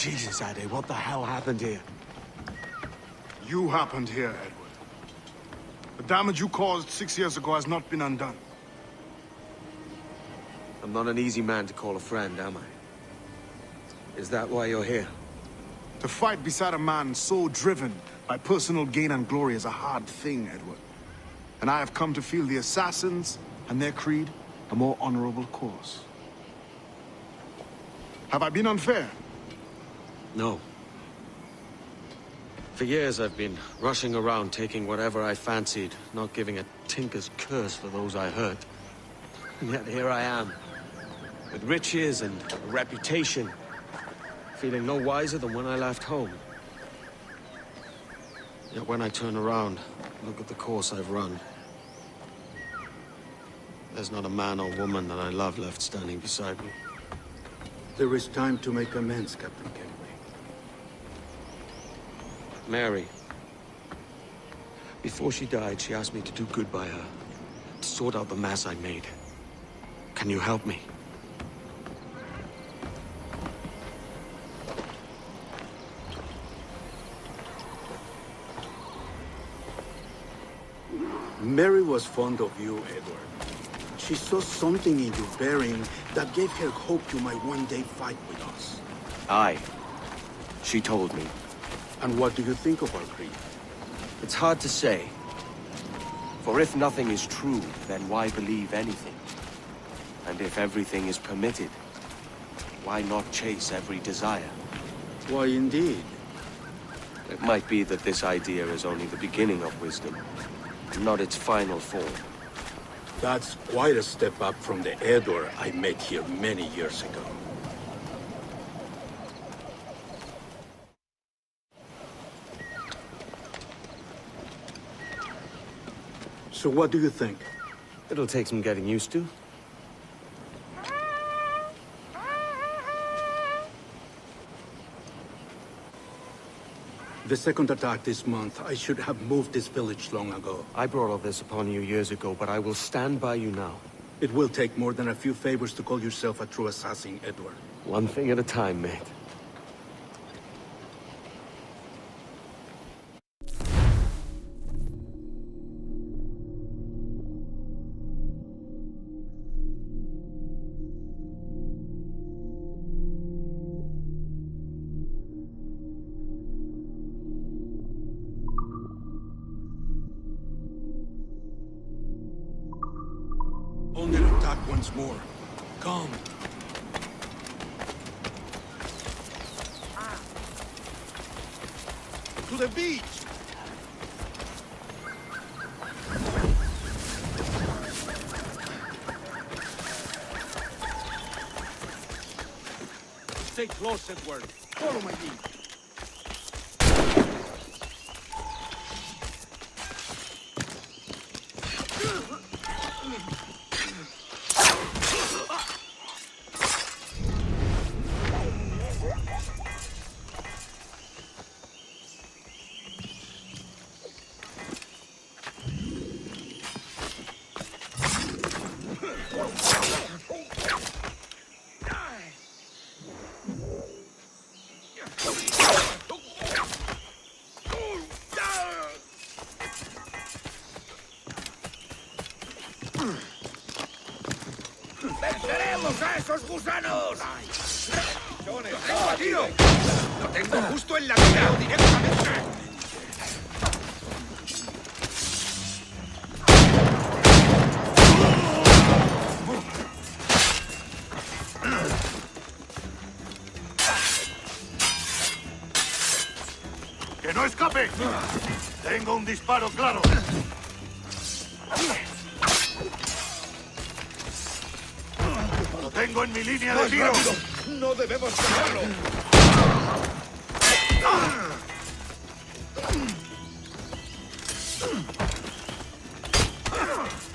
Jesus, Ade, what the hell happened here? You happened here, Edward. The damage you caused 6 years ago has not been undone. I'm not an easy man to call a friend, am I? Is that why you're here? To fight beside a man so driven by personal gain and glory is a hard thing, Edward. And I have come to feel the assassins and their creed a more honorable course. Have I been unfair? No. For years I've been rushing around taking whatever I fancied, not giving a tinker's curse for those I hurt. And yet here I am, with riches and a reputation, feeling no wiser than when I left home. Yet when I turn around, look at the course I've run. There's not a man or woman that I love left standing beside me. There is time to make amends, Captain Kenway. Mary. Before she died, she asked me to do good by her, to sort out the mess I made. Can you help me? Mary was fond of you, Edward. She saw something in your bearing that gave her hope you might one day fight with us. Aye. She told me. And what do you think of our creed? It's hard to say. For if nothing is true, then why believe anything? And if everything is permitted, why not chase every desire? Why, indeed. It might be that this idea is only the beginning of wisdom, not its final form. That's quite a step up from the Edward I met here many years ago. So what do you think? It'll take some getting used to. The second attack this month, I should have moved this village long ago. I brought all this upon you years ago, but I will stand by you now. It will take more than a few favors to call yourself a true assassin, Edward. One thing at a time, mate. Only attack once more. Come. To the beach! Stay close, Edward. Follow my lead. ¡Venceremos a esos gusanos! ¡Tengo a tiro! ¡Lo tengo justo en la mira! ¡Directamente! ¡Que no escape! Tengo un disparo claro. ¡Lo tengo en mi línea de tiro! ¡No debemos tocarlo!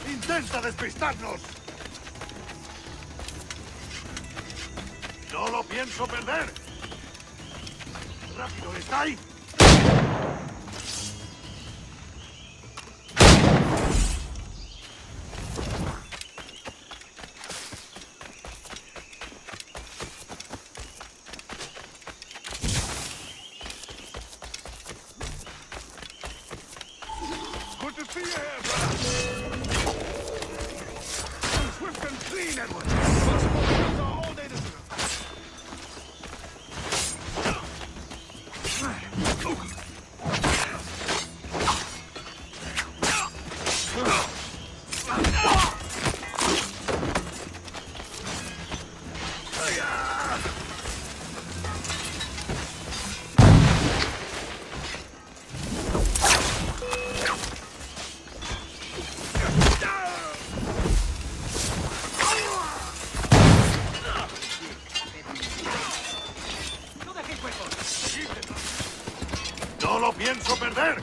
¡Intenta despistarnos! ¡No lo pienso perder! ¡Rápido, está ahí! Edward. Possible kills are all data. ¡No lo pienso perder!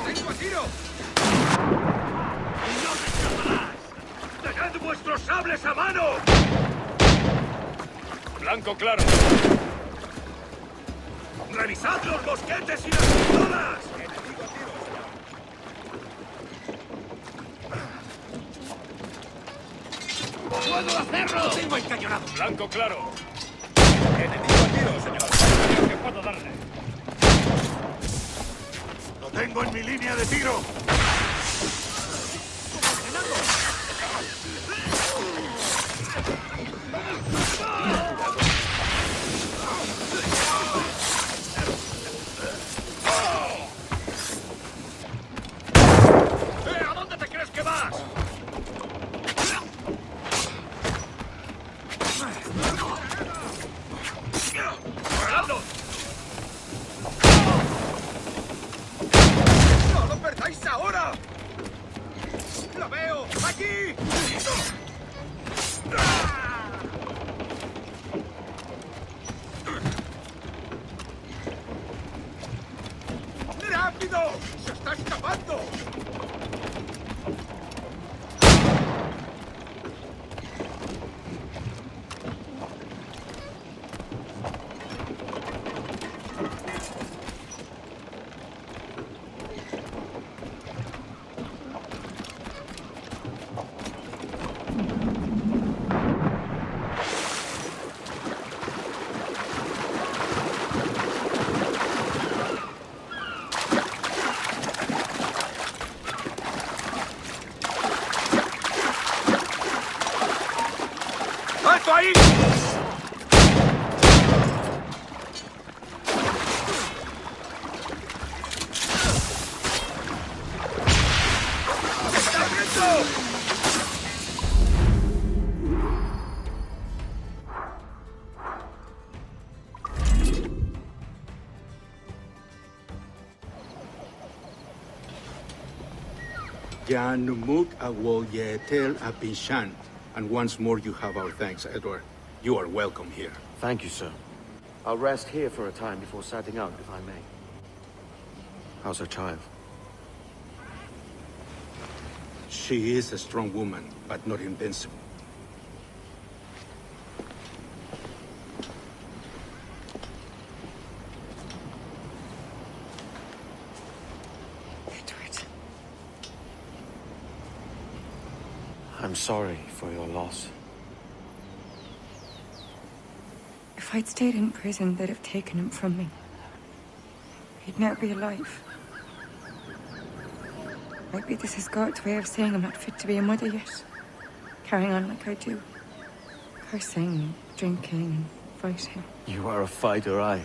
¡Tengo a tiro! ¡No te escaparás! ¡Dejad vuestros sables a mano! Blanco claro. ¡Revisad los mosquetes y las pistolas! ¡Puedo hacerlo! ¡Tengo encañonado! Blanco claro. Enemigo a tiro, señor. Creo que puedo darle. ¡Lo tengo en mi línea de tiro! ¿A dónde te crees que vas? ¡Paradlo! ¡No lo perdáis ahora! ¡Lo veo! ¡Aquí! ¡Rápido! ¡Se está escapando! ¡Alto ahí! ¡Está viendo! Ya Numuk Awol Yetel Apishan. And once more you have our thanks, Edward. You are welcome here. Thank you, sir. I'll rest here for a time before setting out, if I may. How's her child? She is a strong woman, but not invincible. Edward. I'm sorry for your loss. If I'd stayed in prison, they'd have taken him from me. He'd never be alive. Maybe this is God's way of saying I'm not fit to be a mother yet. Carrying on like I do. Cursing, drinking, fighting. You are a fighter, aye.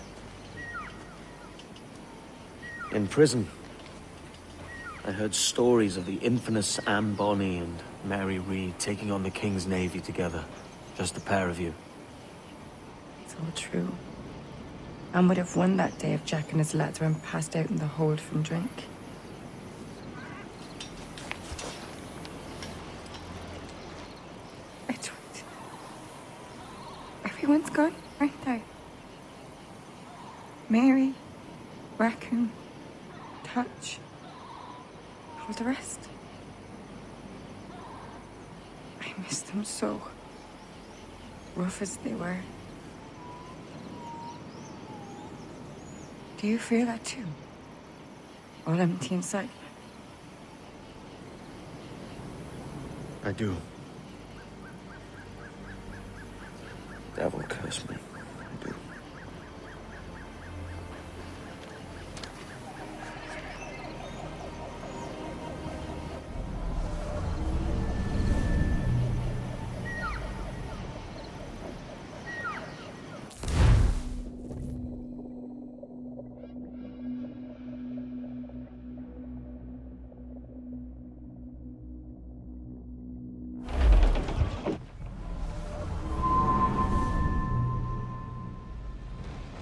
In prison, I heard stories of the infamous Bonny and Mary Reed taking on the King's Navy together. Just the pair of you. It's all true. Anne would have won that day if Jack and his lads weren't passed out in the hold from drink. Edward. Everyone's gone, aren't they? Mary, Raccoon, Thatch, all the rest. I miss them so. Rough as they were. Do you feel that too? All empty inside? I do. Devil curse me. I do.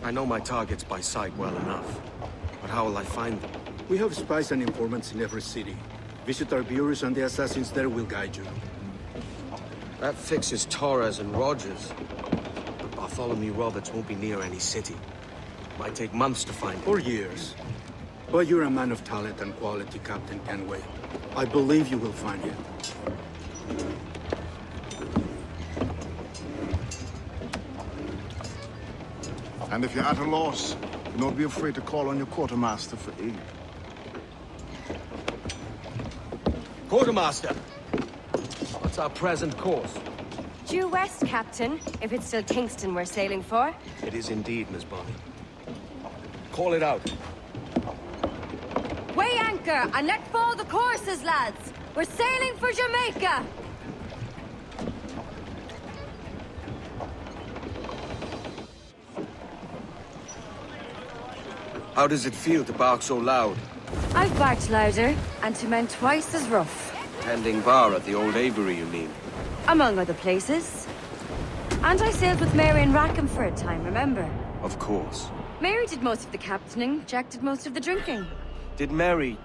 I know my targets by sight well enough, but how will I find them? We have spies and informants in every city. Visit our bureaus and the assassins there will guide you. That fixes Torres and Rogers. But Bartholomew Roberts won't be near any city. Might take months to find him. Or years. But you're a man of talent and quality, Captain Kenway. I believe you will find him. And if you're at a loss, do not be afraid to call on your quartermaster for aid. Quartermaster! What's our present course? Due west, Captain, if it's still Kingston we're sailing for. It is indeed, Miss Bonny. Call it out. Weigh anchor and let fall the courses, lads! We're sailing for Jamaica! How does it feel to bark so loud? I've barked louder, and to men twice as rough. Tending bar at the old aviary, you mean? Among other places. And I sailed with Mary and Rackham for a time, remember? Of course. Mary did most of the captaining, Jack did most of the drinking. Did Mary...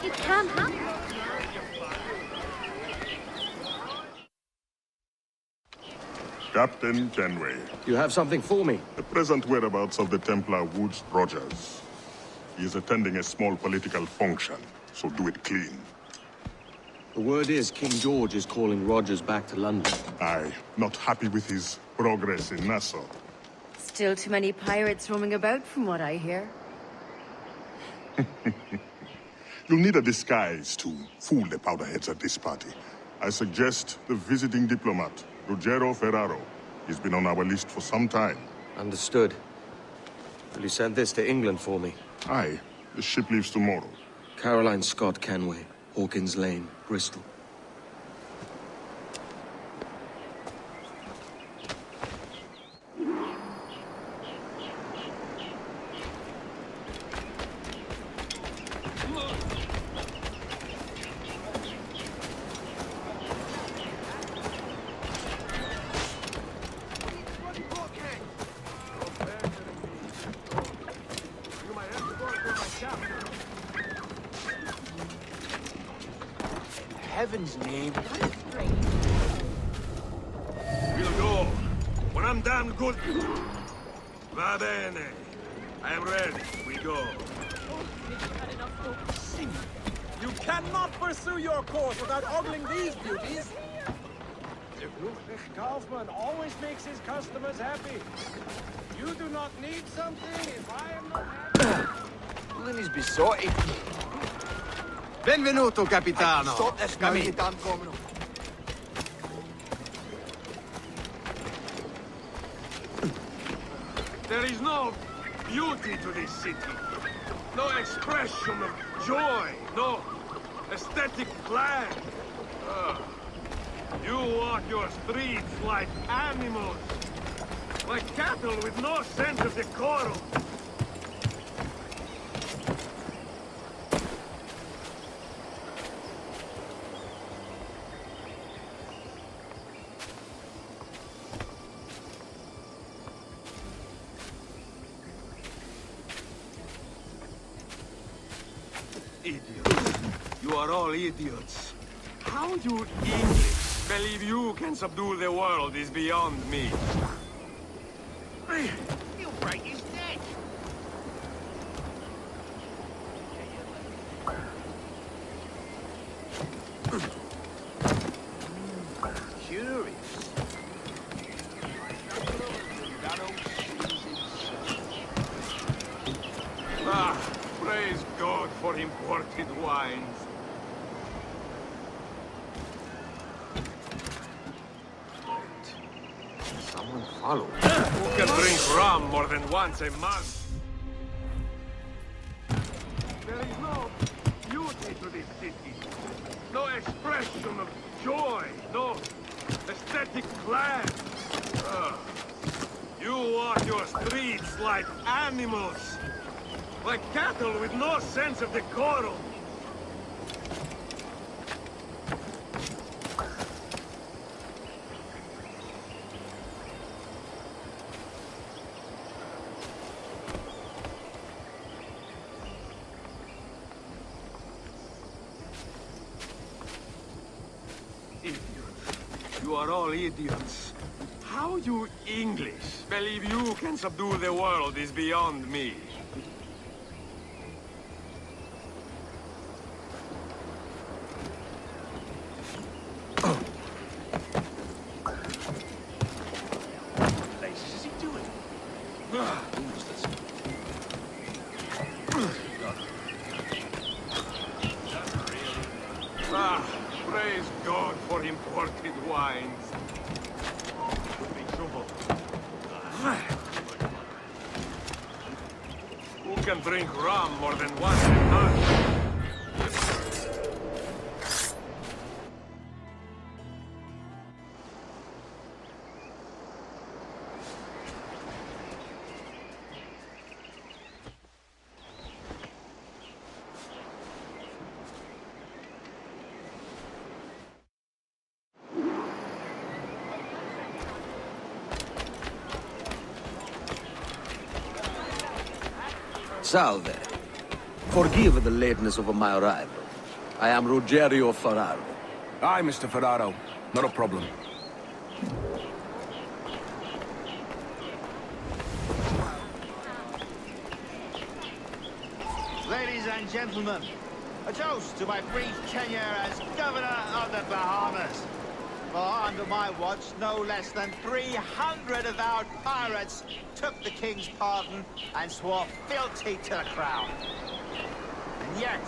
You can't have it. Captain Kenway. You have something for me? The present whereabouts of the Templar Woods Rogers. He is attending a small political function, so do it clean. The word is King George is calling Rogers back to London. Aye, not happy with his progress in Nassau. Still too many pirates roaming about, from what I hear. You'll need a disguise to fool the powderheads at this party. I suggest the visiting diplomat, Ruggiero Ferraro. He's been on our list for some time. Understood. Will you send this to England for me? Aye, the ship leaves tomorrow. Caroline Scott Kenway, Hawkins Lane, Bristol. Heaven's name. We'll go. When I'm done, good. Va bene. I am ready. We go. You cannot pursue your course without ogling these beauties. The Glücklich Kaufman always makes his customers happy. You do not need something if I am not happy. Lily's besotted. Benvenuto, capitano. Come in. There is no beauty to this city. No expression of joy. No aesthetic plan. You walk your streets like animals. Like cattle with no sense of decorum. Idiots. You are all idiots. How you English believe you can subdue the world is beyond me. You'll break his neck. Curious. Praise God for imported wines. Someone follow. Who can drink rum more than once a month? There is no beauty to this city. No expression of joy. No aesthetic plan. You walk your streets like animals. Like cattle with no sense of decorum. Idiots. You are all idiots. How you English believe you can subdue the world is beyond me. Praise God for imported wines. Could be trouble. Who can drink rum more than once a month? Salve. Forgive the lateness of my arrival. I am Rogerio Ferraro. Aye, Mr. Ferraro. Not a problem. Ladies and gentlemen, a toast to my brief tenure as Governor of the Bahamas. For under my watch, no less than 300 avowed pirates took the King's pardon and swore fealty to the Crown. And yet,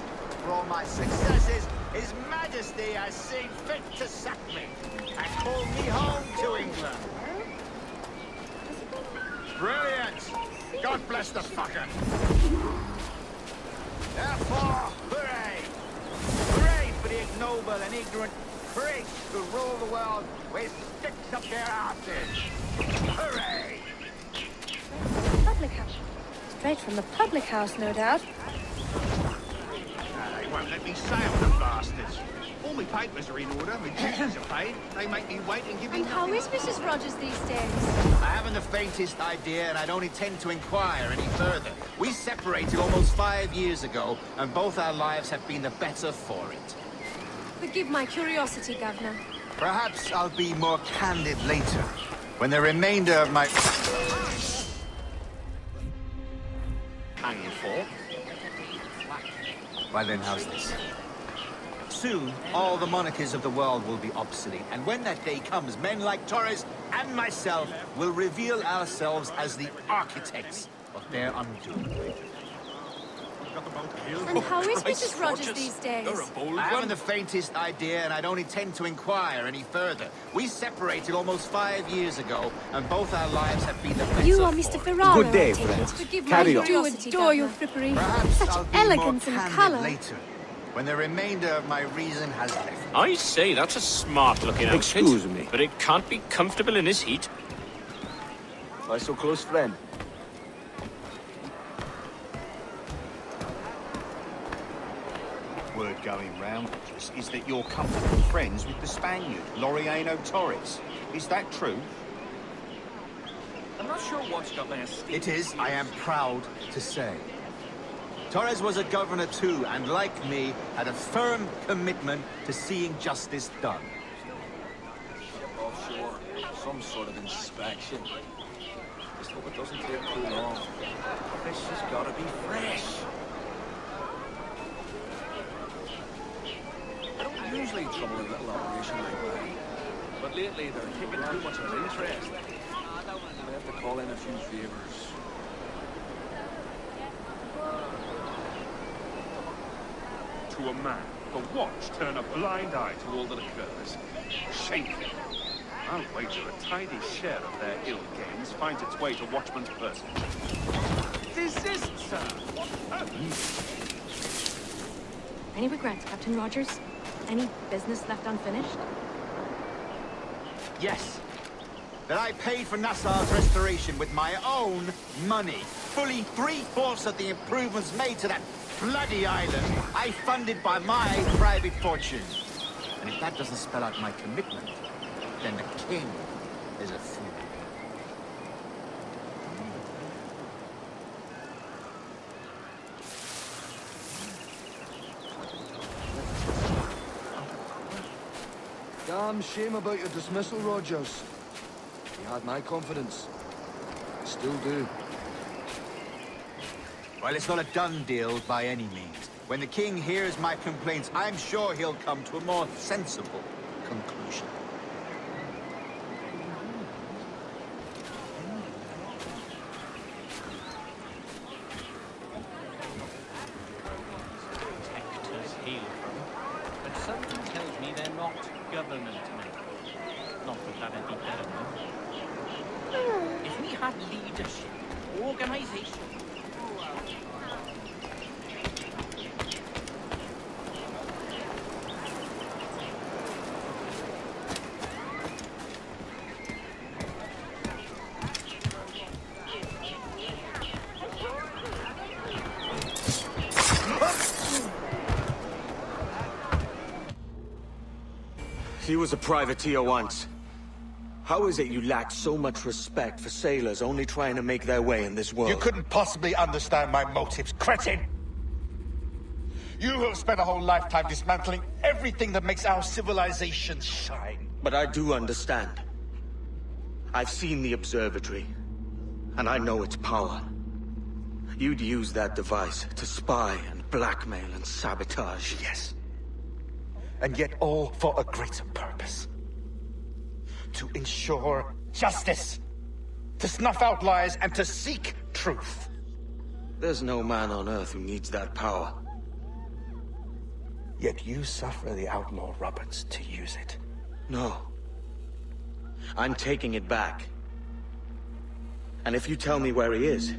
for all my successes, His Majesty has seen fit to sack me and call me home to England. Brilliant! God bless the fucker! Therefore, hooray! Hooray for the ignoble and ignorant priests who rule the world with sticks up their asses! Hooray! Public house. Straight from the public house, no doubt. They won't let me sail, the bastards. All my papers are in order, my duties are paid. They make me wait and give me And how nothing. is Mrs. Rogers these days? I haven't the faintest idea, and I don't intend to inquire any further. We separated almost 5 years ago, and both our lives have been the better for it. Forgive my curiosity, Governor. Perhaps I'll be more candid later, when the remainder of my... hanging for. Well then, how's this? Soon, all the monarchies of the world will be obsolete, and when that day comes, men like Torres and myself will reveal ourselves as the architects of their undoing. And how is Mrs. Rogers these days? I haven't the faintest idea, and I don't intend to inquire any further. We separated almost 5 years ago, and both our lives have been the better You are for Mr. it. Ferraro, Good day, I take it. friends. Forgive Carry my on. curiosity, adore your Governor. frippery. Perhaps Such I'll be elegance more and candid colour. later, when the remainder of my reason has left. I say, that's a smart-looking outfit. Excuse me. But it can't be comfortable in this heat. Why so close, friend? Word going round is that you're comfortable friends with the Spaniard, Laureano Torres. Is that true? I'm not sure what's got my estate. It is, I am proud to say. Torres was a governor too, and like me, had a firm commitment to seeing justice done. Offshore, some sort of inspection. Just hope it doesn't take too long. Fish has gotta be fresh. I don't usually trouble a little operation like that. But lately they're taking too much of an interest. I have to call in a few favors. To a man, the watch turn a blind eye to all that occurs. Shameful. I'll wager a tidy share of their ill gains finds its way to Watchman's person. Desist, sir! Any regrets, Captain Rogers? Any business left unfinished? Yes. That I paid for Nassau's restoration with my own money. Fully 3/4 of the improvements made to that bloody island, I funded by my private fortune. And if that doesn't spell out my commitment, then the king is a fool. Damn shame about your dismissal, Rogers. You had my confidence. I still do. Well, it's not a done deal by any means. When the king hears my complaints, I'm sure he'll come to a more sensible conclusion. Protectors hail from, but something tells me they're not government men. Not that that'd be better known. If we had leadership, organization. He was a privateer once. How is it you lack so much respect for sailors only trying to make their way in this world? You couldn't possibly understand my motives, cretin! You have spent a whole lifetime dismantling everything that makes our civilization shine. But I do understand. I've seen the observatory, and I know its power. You'd use that device to spy and blackmail and sabotage. Yes. And yet all for a greater purpose. To ensure justice. To snuff out lies and to seek truth. There's no man on Earth who needs that power. Yet you suffer the outlaw Roberts to use it. No. I'm taking it back. And if you tell me where he is,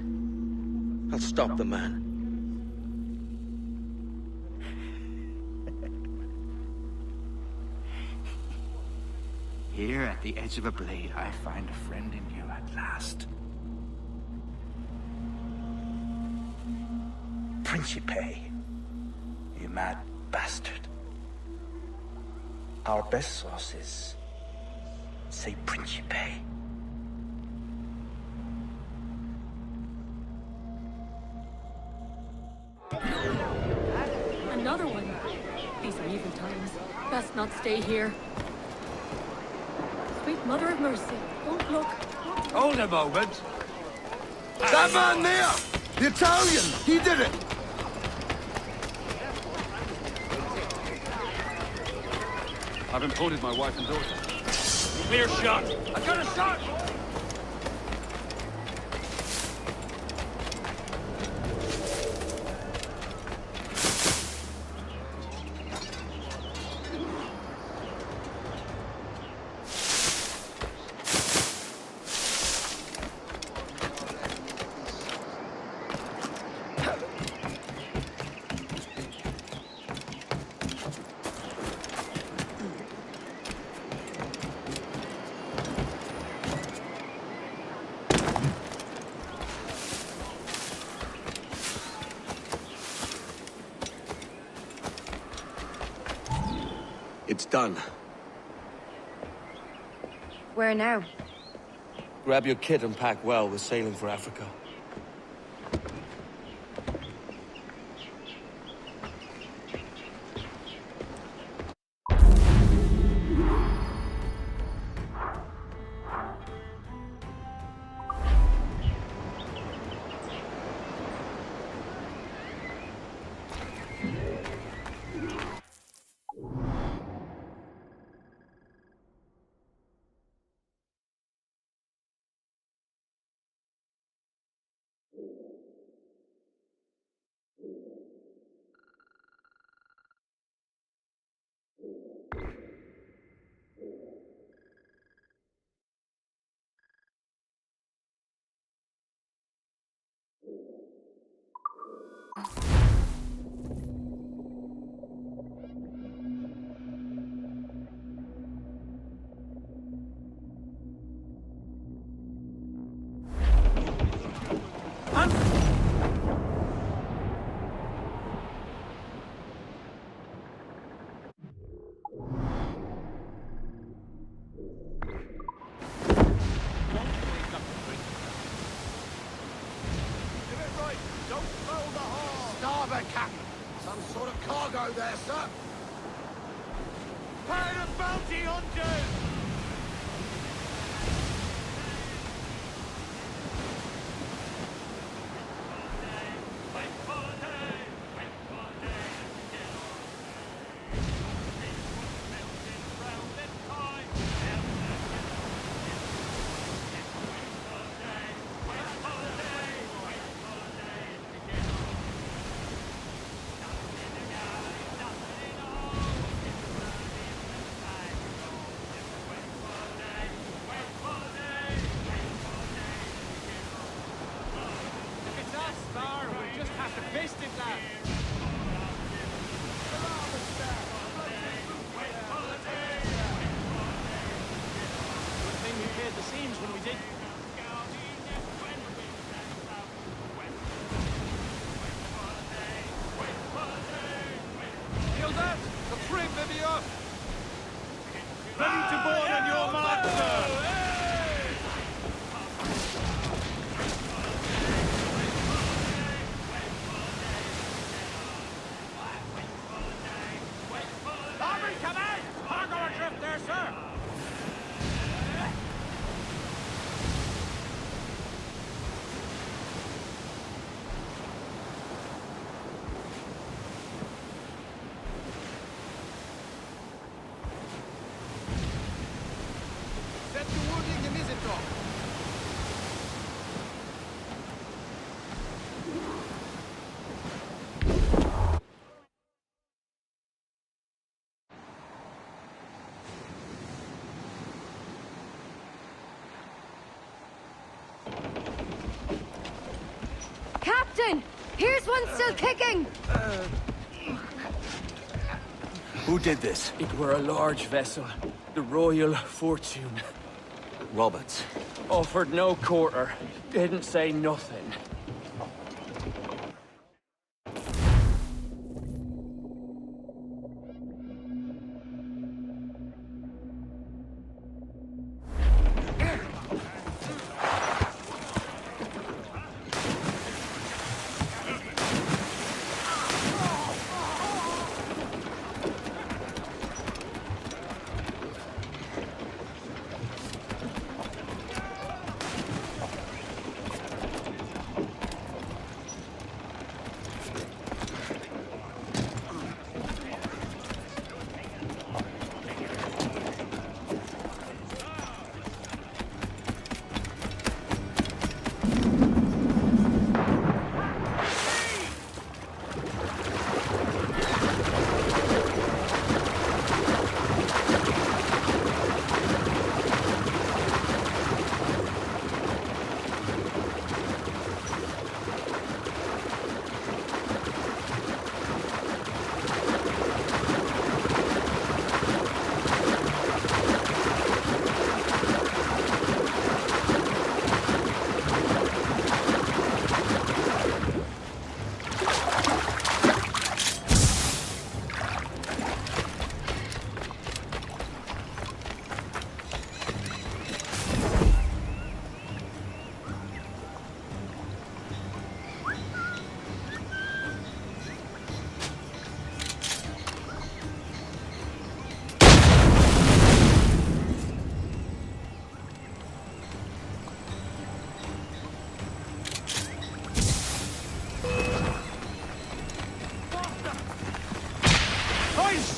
I'll stop the man. Here at the edge of a blade, I find a friend in you at last. Principe, you mad bastard. Our best sources say Principe. Another one. These are even times. Best not stay here. Sweet Mother of Mercy, don't look. Hold a moment. That man there! The Italian! He did it! I've imported my wife and daughter. Clear shot! I got a shot! It's done. Where now? Grab your kit and pack well. We're sailing for Africa. There, sir. Pay the bounty hunters! Ready to board on your mark, sir! Larboard, come out! Cargo adrift there, sir! Captain! Here's one still kicking! Who did this? It were a large vessel, the Royal Fortune. Roberts. Offered no quarter, didn't say nothing.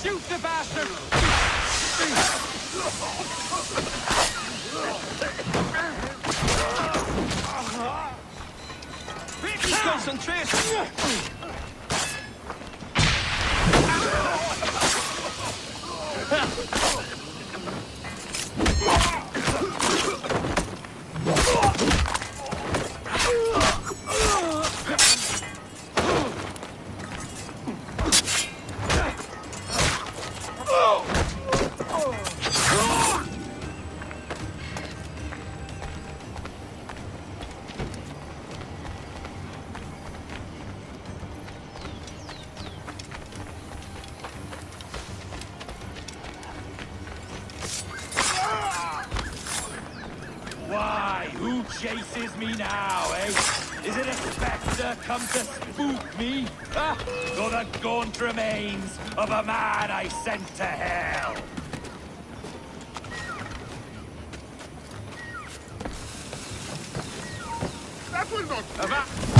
Shoot the bastard! Concentration! Chases me now, eh? Is it a spectre come to spook me? Ah, or the gaunt remains of a man I sent to hell? That will not...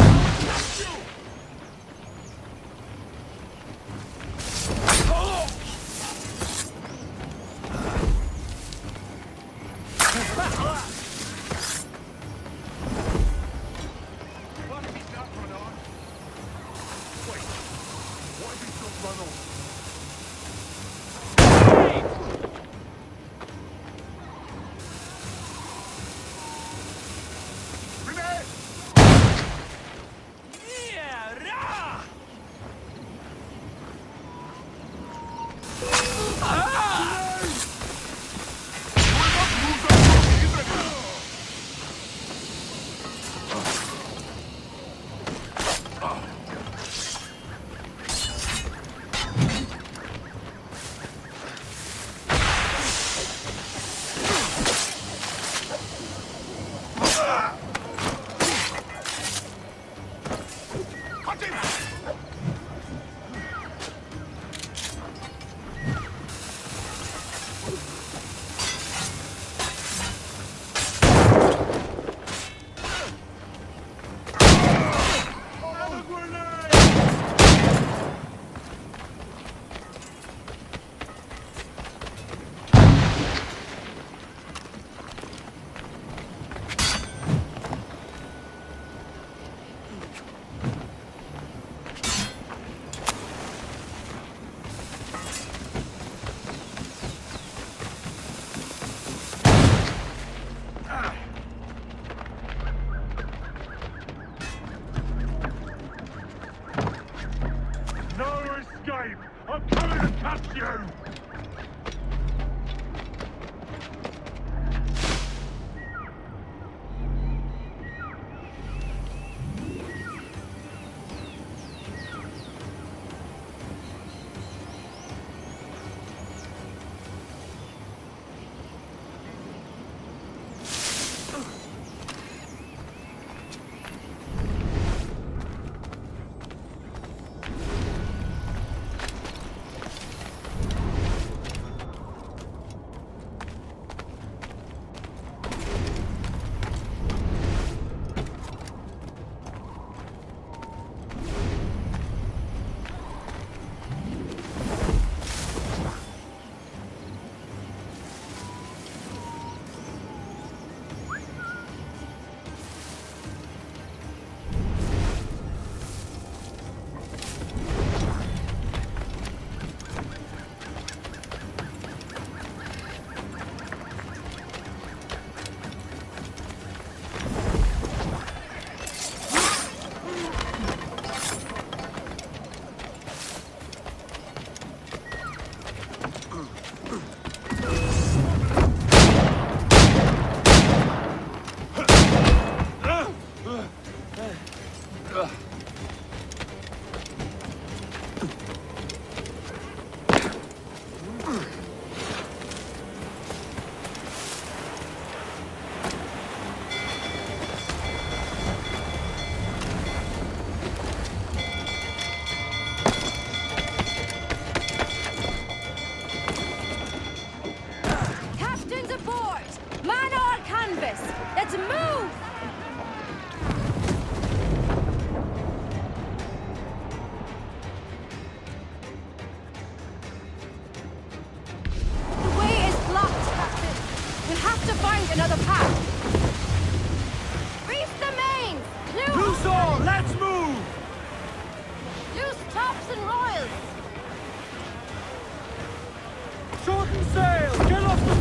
Sail! Get off the...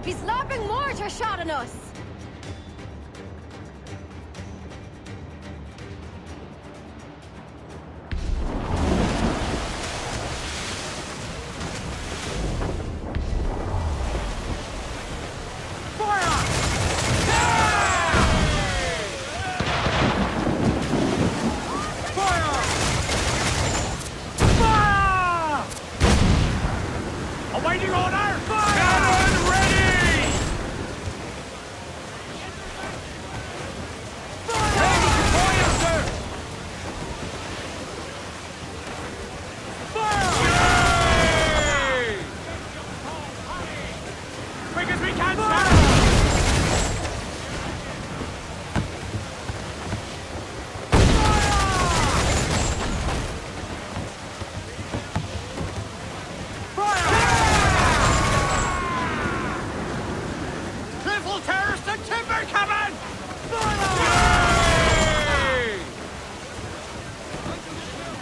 He's lobbing mortar shot at us! Awaiting order! Cannon ready! Ready to fire, sir! Fire! Yay! Quick as we can, sir!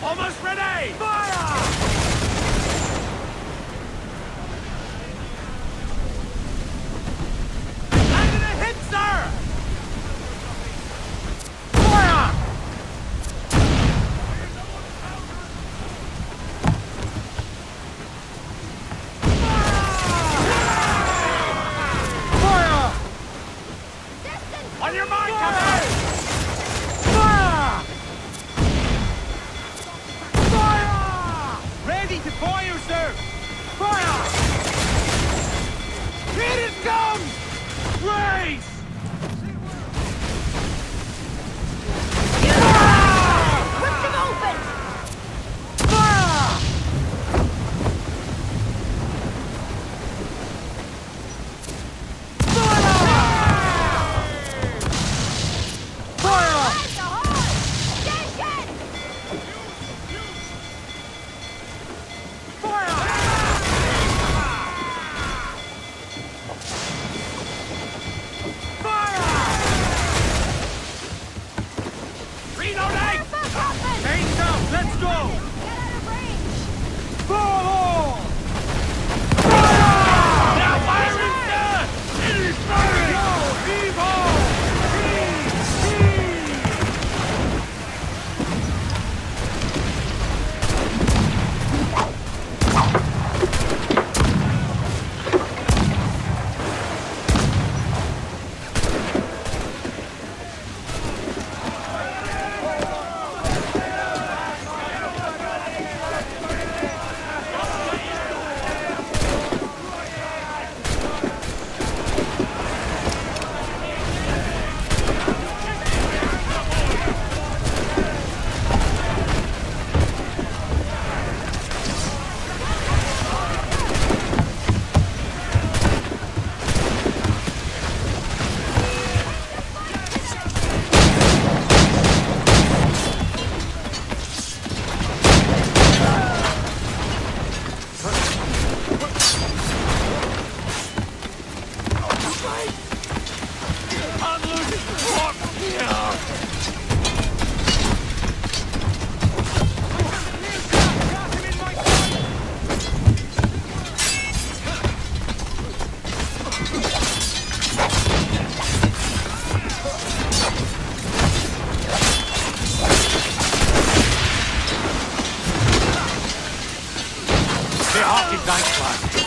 Almost ready! Fire! Landed a hit, sir! Fire! Fire! On your mark, Captain! Ready to fire, sir! Fire! Here it comes! Race! Rip them open! Fire! Fire! Let's go! Get out of range! Fire! Now fire is done! It is firing! Go! Evil!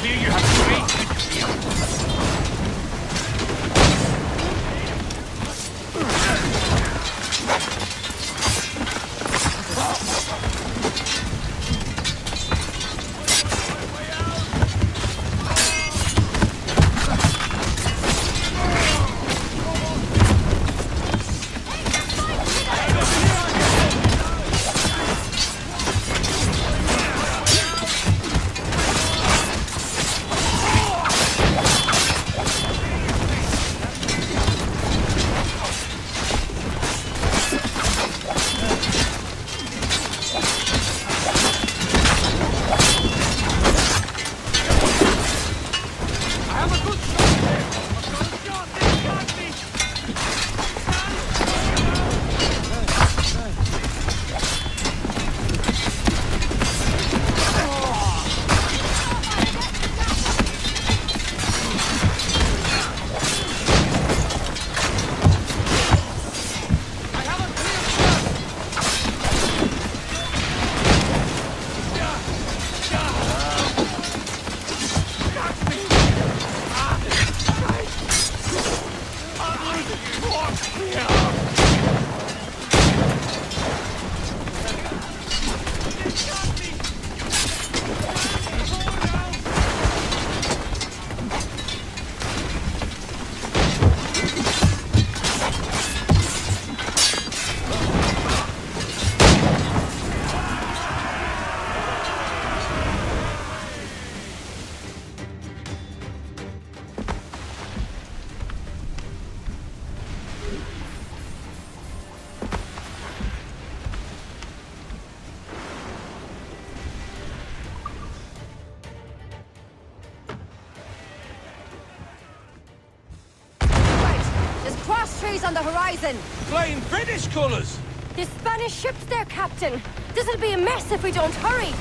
Here you have great trees on the horizon! Flying British colours! There's Spanish ships there, Captain! This'll be a mess if we don't hurry!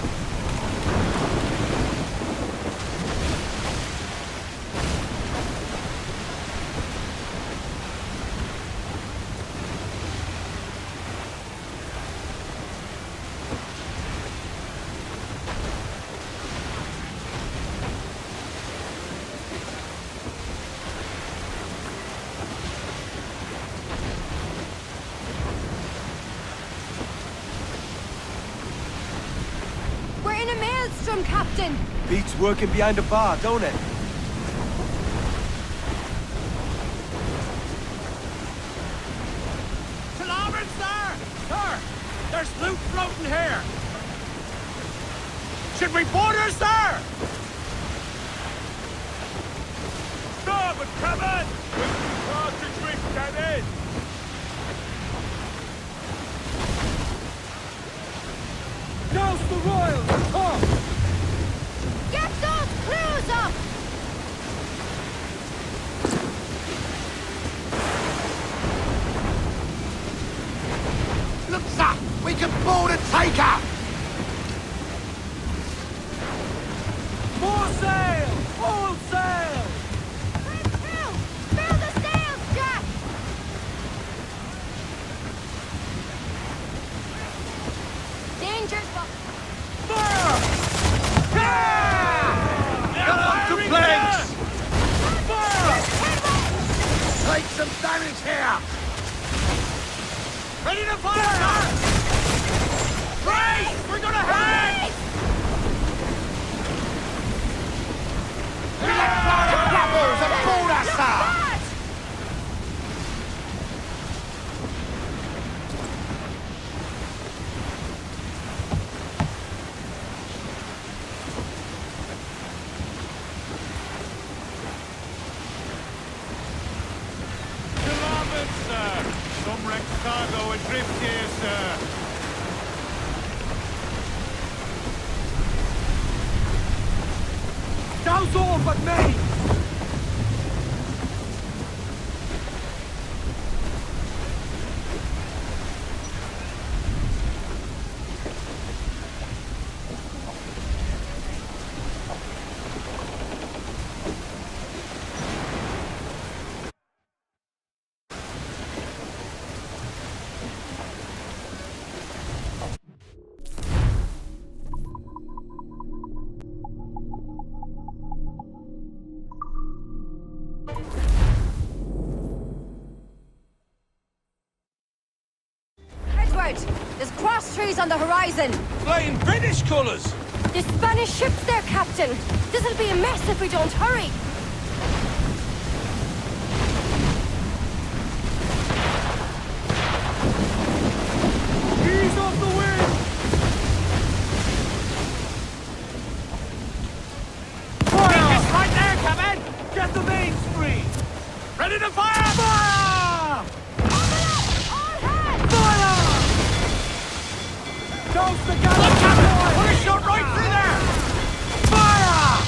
Captain! Beats working behind the bar, don't it? To larboard, sir! Sir! There's loot floating here! Should we board her, sir? Starboard, cabin! Hard to drift, Captain! Now's the royal! Come! Get those crews up! Look, sir! We can board a taker! More sail! All sail! Bring through! Fill the sails, Jack! Danger's Fire! Come on to planks! Fire! Take some damage here! Ready to fire, sir! Race! We're gonna hang! Blackbirds aboard us, sir! Some wrecked cargo adrift here, sir. Douse all but me! There's cross trees on the horizon! Flying British colours! There's Spanish ships there, Captain! This'll be a mess if we don't hurry! Ease off the wind! Fire! It's right there, Captain! Get the mains free! Ready to fire! Fire! Toast the gun! Look, Captain! Put a shot right through there! Fire!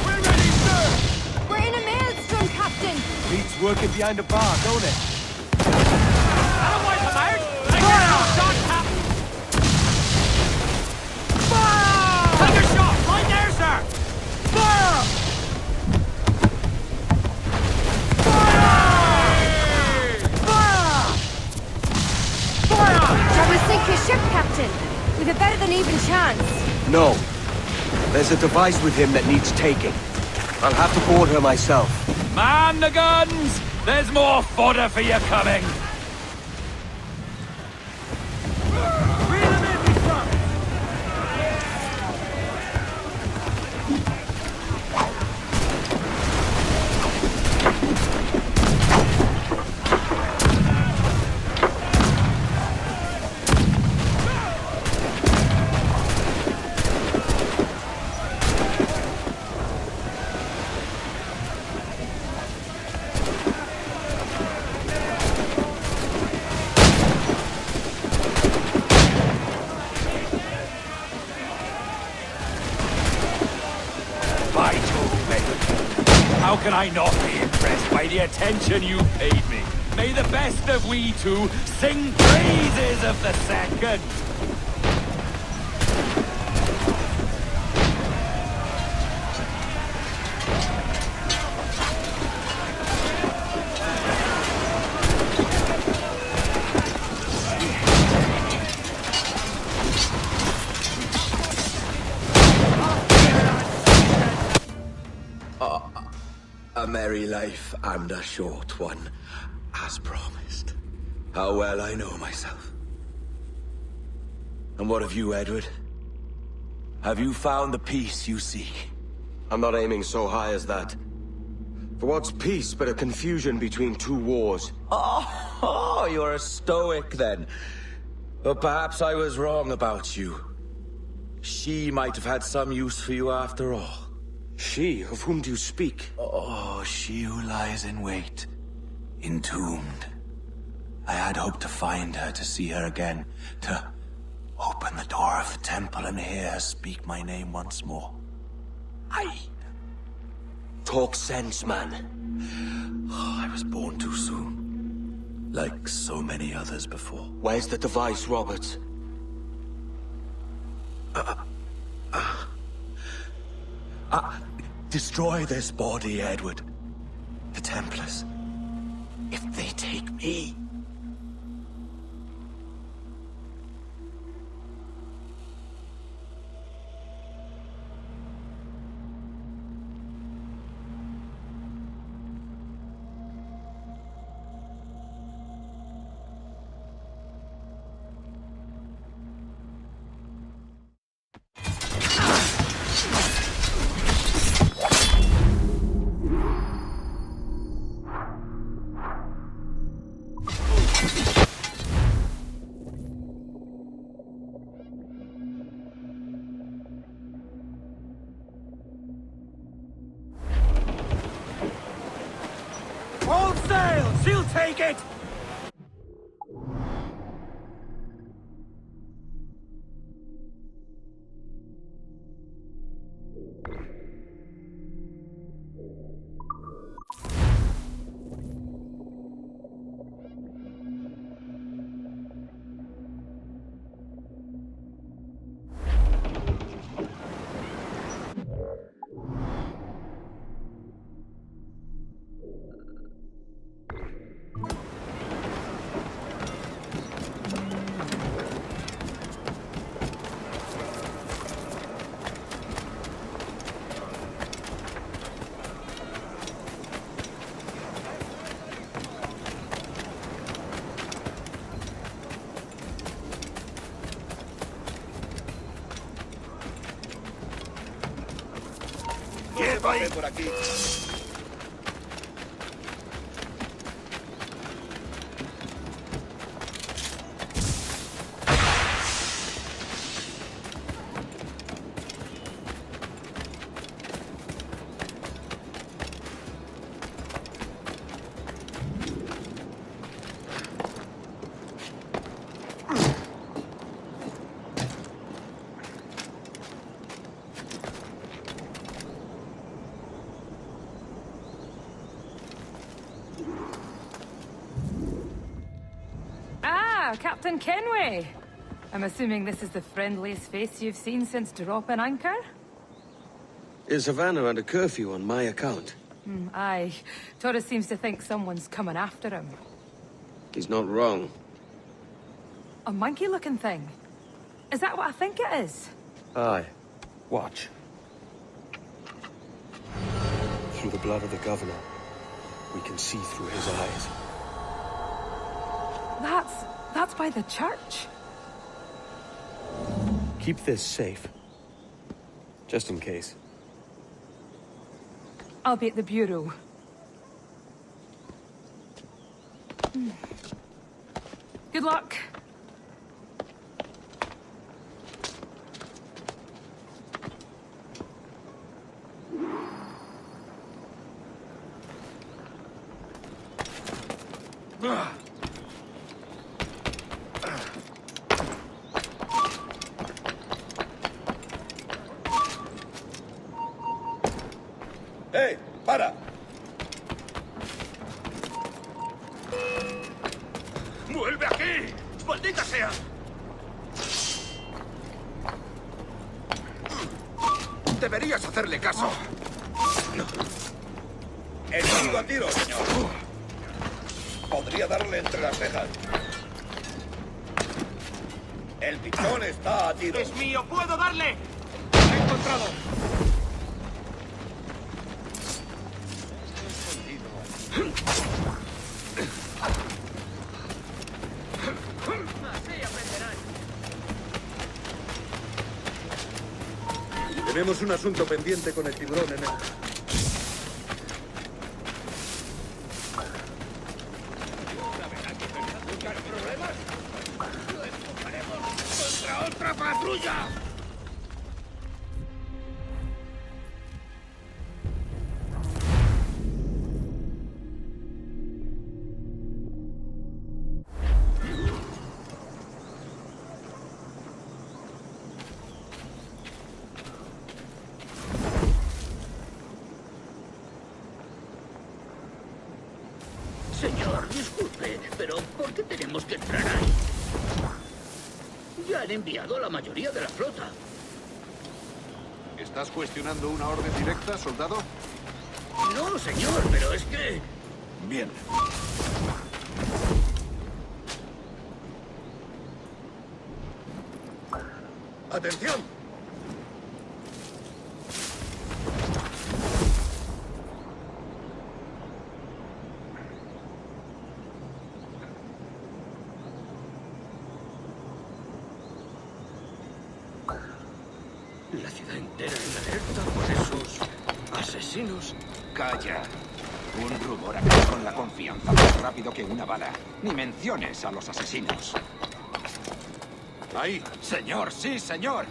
We're ready, sir! We're in a maelstrom, Captain! Beats working behind the bar, don't it? That'll wipe them out! Take your shot, Captain! Fire! Take your shot! Right there, sir! Fire! Fire! Fire! Shall we sink your ship, Captain? We've a better than even chance. No. There's a device with him that needs taking. I'll have to board her myself. Man the guns! There's more fodder for you coming! Reel them in, me son! How can I not be impressed by the attention you paid me? may the best of we two sing praises of the second. A merry life and a short one, as promised. How well I know myself. And what of you, Edward? Have you found the peace you seek? I'm not aiming so high as that. For what's peace but a confusion between two wars? Oh, you're a stoic then. But perhaps I was wrong about you. She might have had some use for you after all. She? Of whom do you speak? Oh, she who lies in wait, entombed. I had hoped to find her, to see her again, to open the door of the temple and hear her speak my name once more. Talk sense, man. Oh, I was born too soon. Like so many others before. Where's the device, Robert? Destroy this body, Edward. The Templars. If they take me... All sail! She'll take it! Por aquí. Captain Kenway! I'm assuming this is the friendliest face you've seen since dropping anchor? Is Havana under curfew on my account? Aye. Torres seems to think someone's coming after him. He's not wrong. A monkey-looking thing? Is that what I think it is? Aye. Watch. Through the blood of the governor, we can see through his eyes. That's by the church. Keep this safe. Just in case. I'll be at the bureau. Good luck. Hey, para! Deberías hacerle caso. Herido a tiro, señor. Podría darle entre las cejas. El pichón está a tiro. ¡Es mío! ¡Puedo darle! ¡Lo he encontrado! Así aprenderán. Tenemos un asunto pendiente con el tiburón en el... ¿Problemas? ¡Lo empujaremos contra otra patrulla! Señor, disculpe, pero ¿por qué tenemos que entrar ahí? Ya han enviado a la mayoría de la flota. ¿Estás cuestionando una orden directa, soldado? No, señor, pero es que... Bien. ¡Atención! La ciudad entera en alerta por esos asesinos. Calla. Un rumor acaba con la confianza más rápido que una bala. Ni menciones a los asesinos. Ahí. Señor, sí, señor.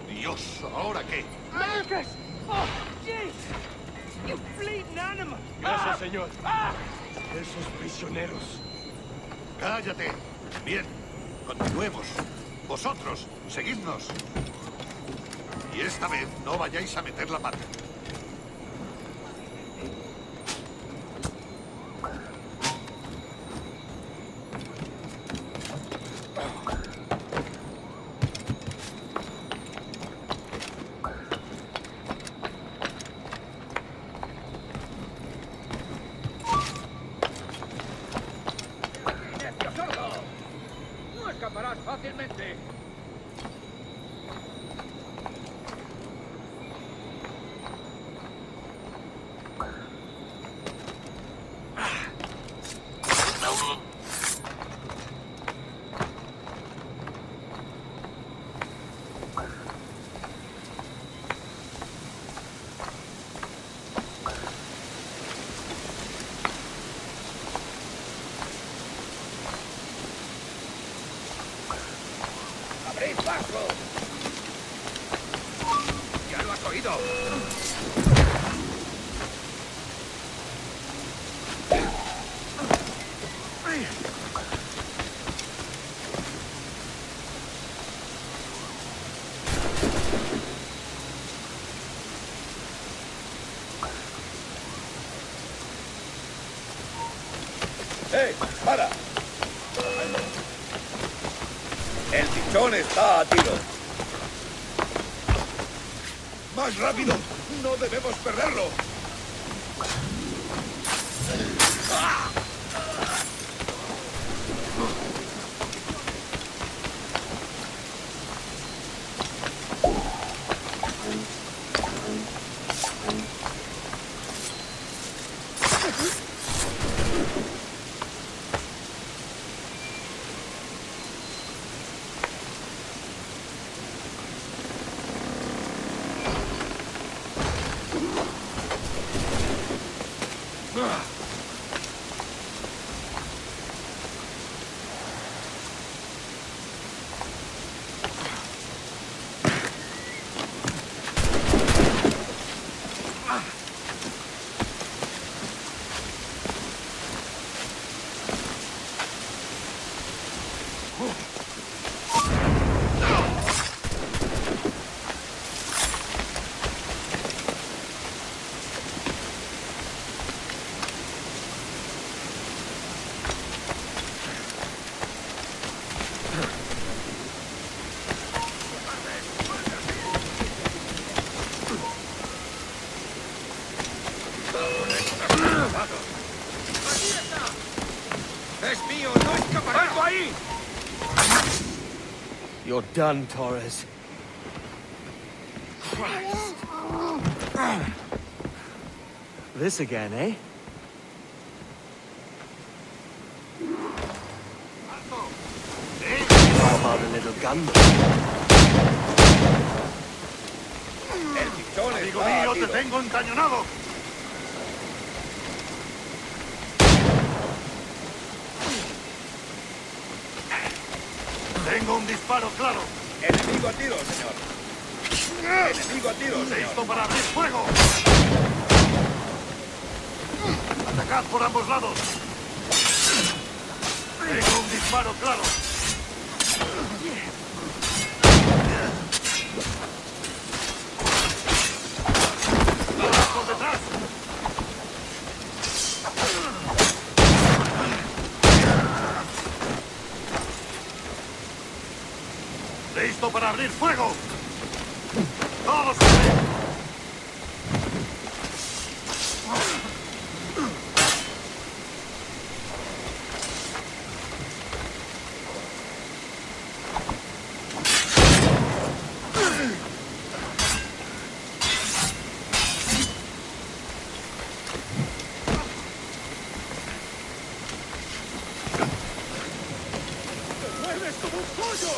Dios, ¿ahora qué? ¡Marcus! ¡Oh, jeez! ¡You bleeding animal! Gracias, señor. Esos prisioneros. Cállate. Bien, continuemos. Vosotros, seguidnos. Y esta vez no vayáis a meter la pata. ¡Necio sordo! No escaparás fácilmente. ¡Abrid paso! ¿Ya lo has oído? ¡Para! El pichón está a tiro. ¡Más rápido! ¡No debemos perderlo! You're done, Torres. Christ. This again, eh? How about a little gun? El pichón Amigo está mío, herido. te tengo encañonado. Tengo un disparo claro. Enemigo a tiro, señor. Enemigo a tiro, señor. Listo para abrir fuego. Atacad por ambos lados. Tengo un disparo claro. ¡Por detrás! ¡Listo para abrir fuego! ¡Todos a ver! ¡Mueves como un pollo!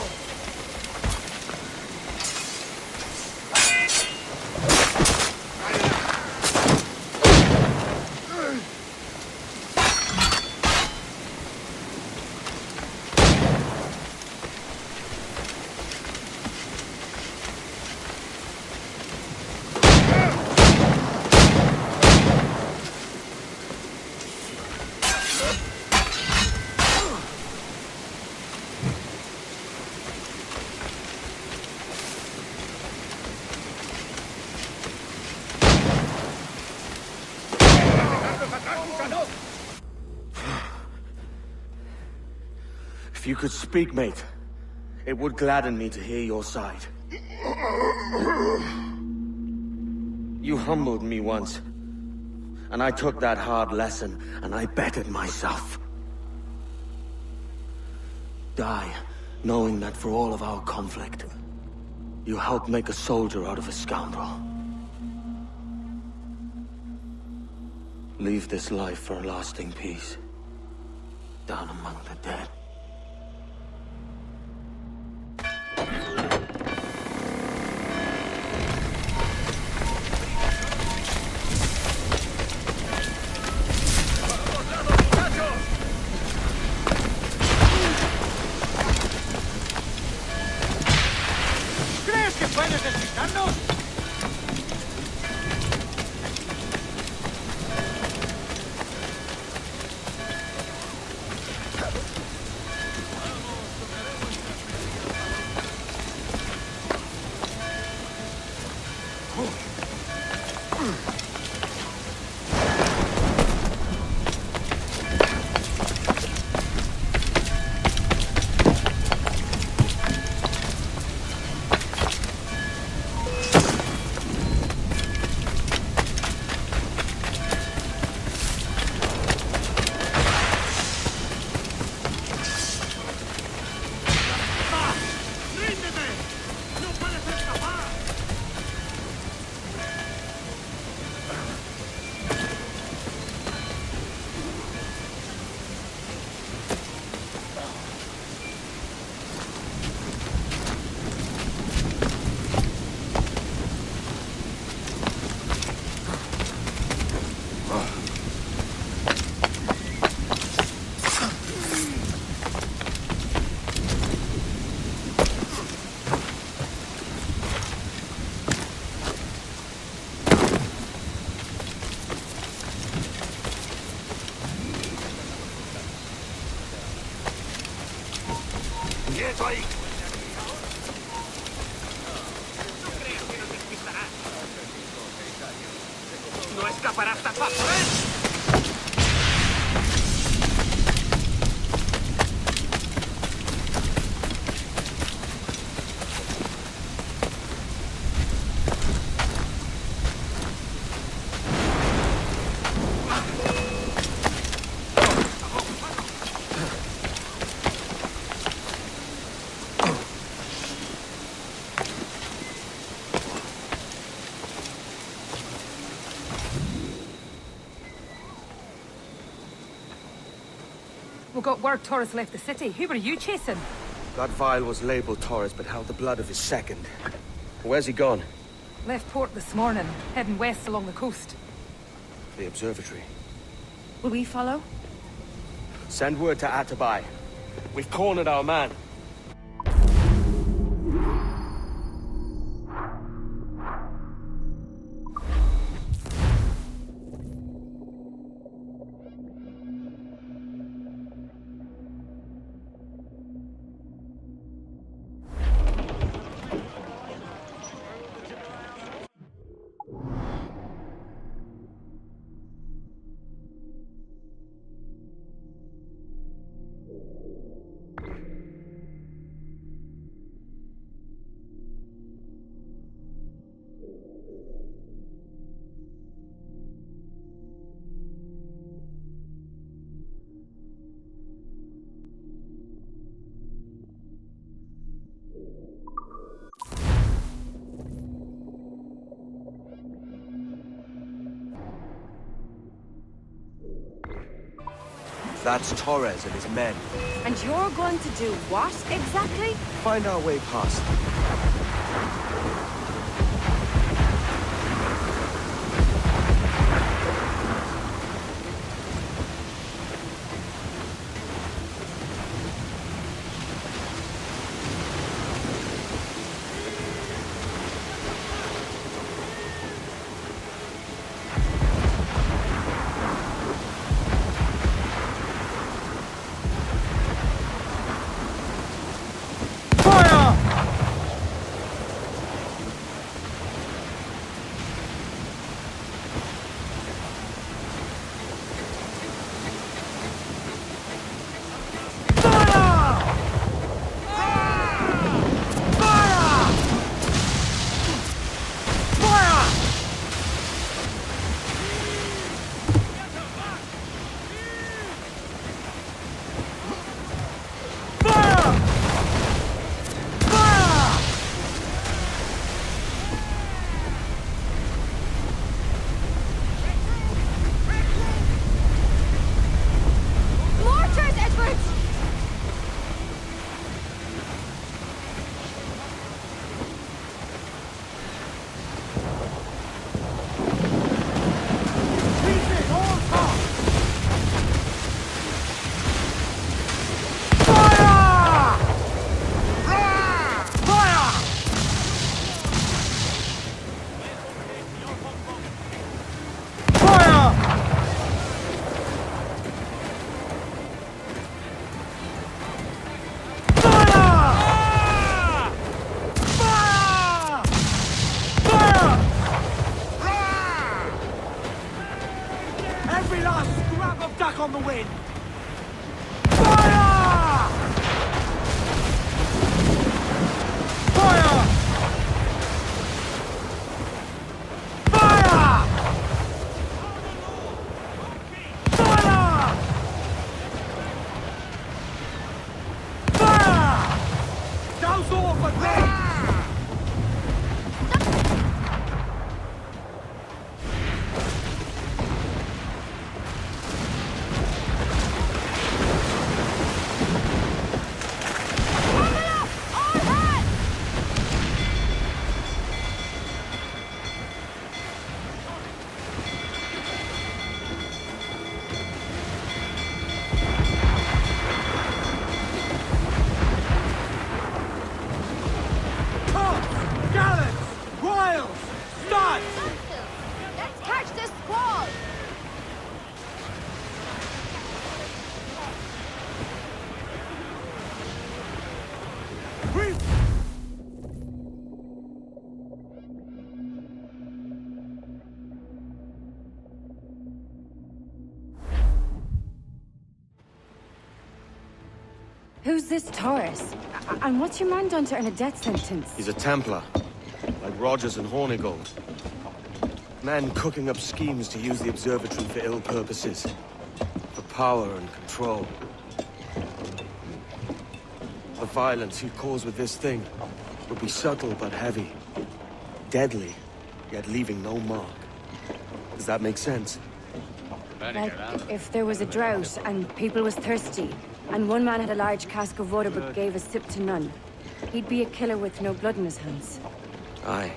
If you could speak, mate, it would gladden me to hear your side. You humbled me once, and I took that hard lesson, and I bettered myself. Die, knowing that for all of our conflict, you helped make a soldier out of a scoundrel. Leave this life for a lasting peace, down among the dead. ¿Crees que puedes despistarnos? ¡Quieto ahí! ¡No escaparás tan fácil! We got word Torres left the city. Who were you chasing? That vial was labeled Torres, but held the blood of his second. Where's he gone? Left port this morning, heading west along the coast. The observatory. Will we follow? Send word to Atabai. We've cornered our man. That's Torres and his men. And you're going to do what, exactly? Find our way past them. On the wind! Who's this Torres? And what's your man done to earn a death sentence? He's a Templar, like Rogers and Hornigold. Men cooking up schemes to use the observatory for ill purposes. For power and control. The violence he'd cause with this thing would be subtle but heavy. Deadly, yet leaving no mark. Does that make sense? Like, if there was a drought and people was thirsty, and one man had a large cask of water but gave a sip to none, he'd be a killer with no blood in his hands. Aye,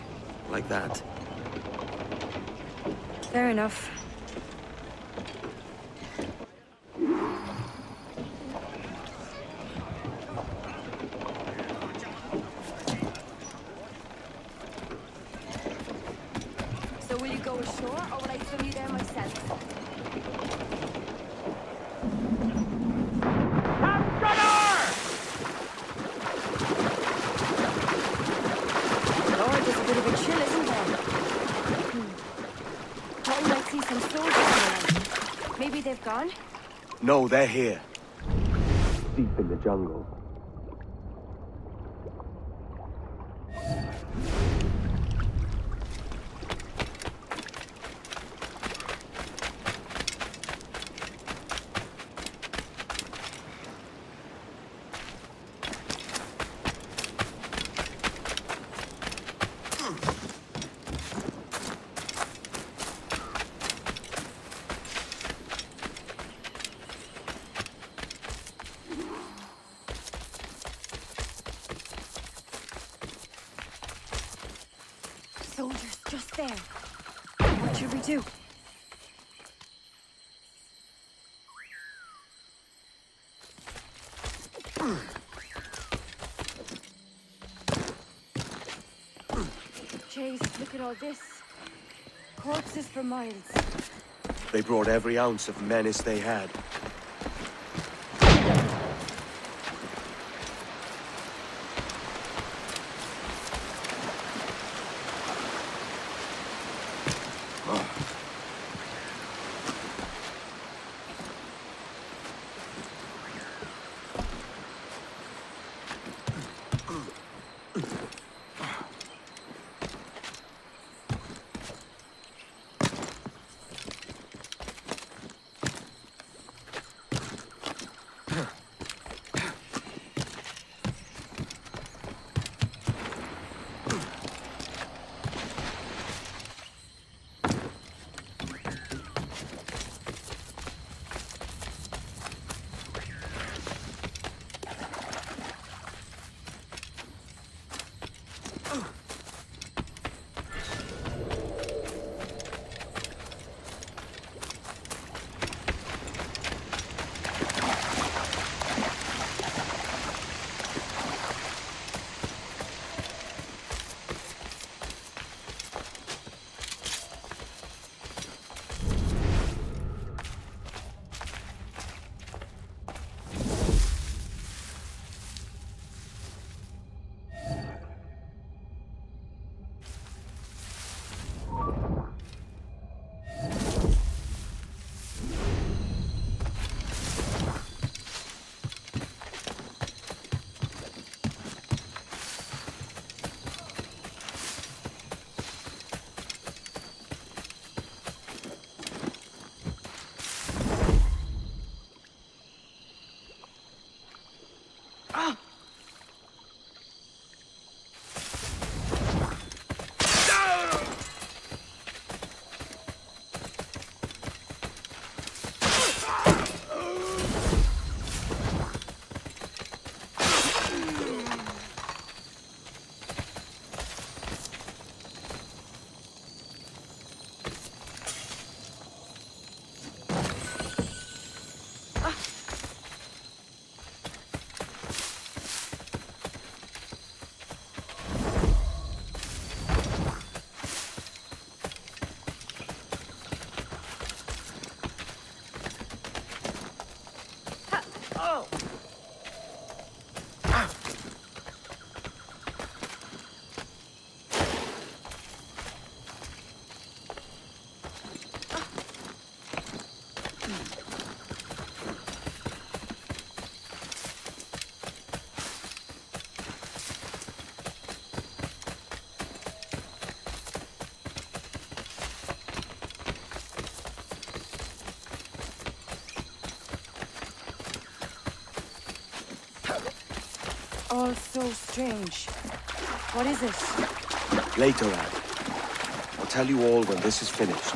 like that. Fair enough. So will you go ashore, or will I swim you there myself? Lord, there's a bit of a chill, isn't there? Thought we might see some soldiers around. Maybe they've gone? No, they're here. Deep in the jungle. Soldiers just there. What should we do? Chase, look at all this. Corpses for miles. They brought every ounce of menace they had. All so strange. What is it? Later, Anne. I'll tell you all when this is finished.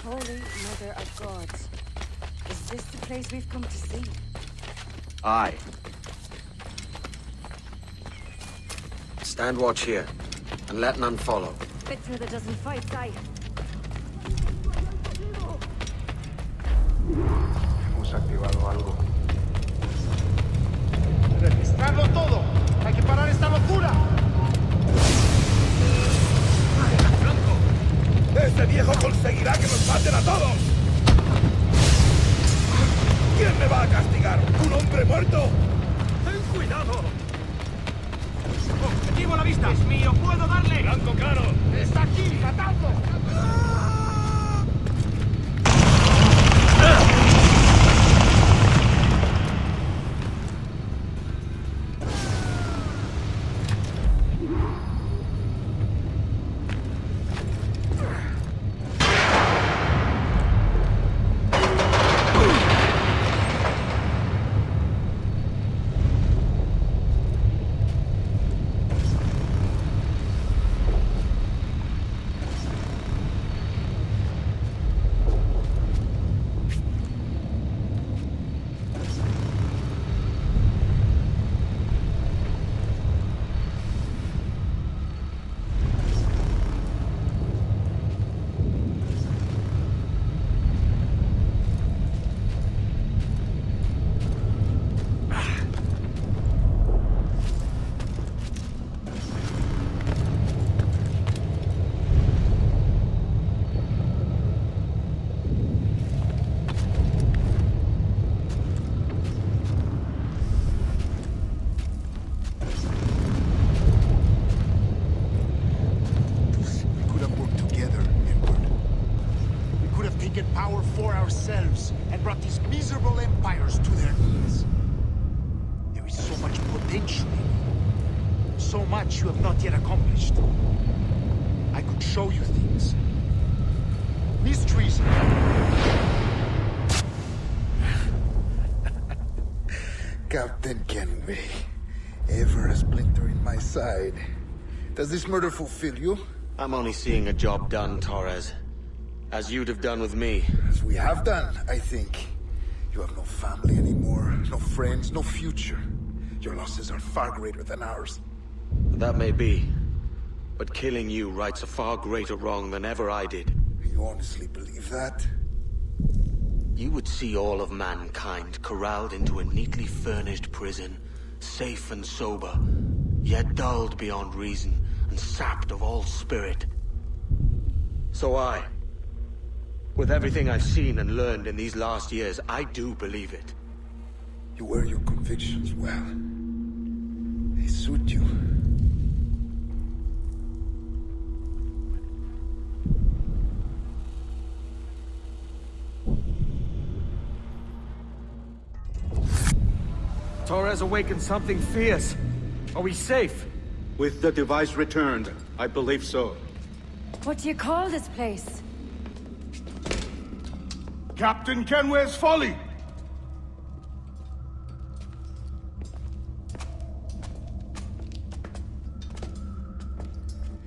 Holy Mother of God. Is this the place we've come to see? Aye. Stand watch here, and let none follow. Bitter that doesn't fight, aye. Hemos activado algo. ¡Registrarlo todo! ¡Hay que parar esta locura! ¡Ese viejo conseguirá que nos maten a todos! ¿Quién me va a castigar? ¿Un hombre muerto? ¡Ten cuidado! ¡Objetivo a la vista! ¡Es mío! ¡Puedo darle! ¡Blanco claro! ¡Está aquí! ¡Matadlo! And brought these miserable empires to their knees. There is so much potential in you. So much you have not yet accomplished. I could show you things. Mysteries. Captain Kenway, ever a splinter in my side. Does this murder fulfill you? I'm only seeing a job done, Torres. As you'd have done with me. As we have done, I think. You have no family anymore, no friends, no future. Your losses are far greater than ours. That may be. But killing you rights a far greater wrong than ever I did. You honestly believe that? You would see all of mankind corralled into a neatly furnished prison, safe and sober, yet dulled beyond reason and sapped of all spirit. So with everything I've seen and learned in these last years, I do believe it. You wear your convictions well. They suit you. Torres awakened something fierce. Are we safe? With the device returned, I believe so. What do you call this place? Captain Kenway's folly!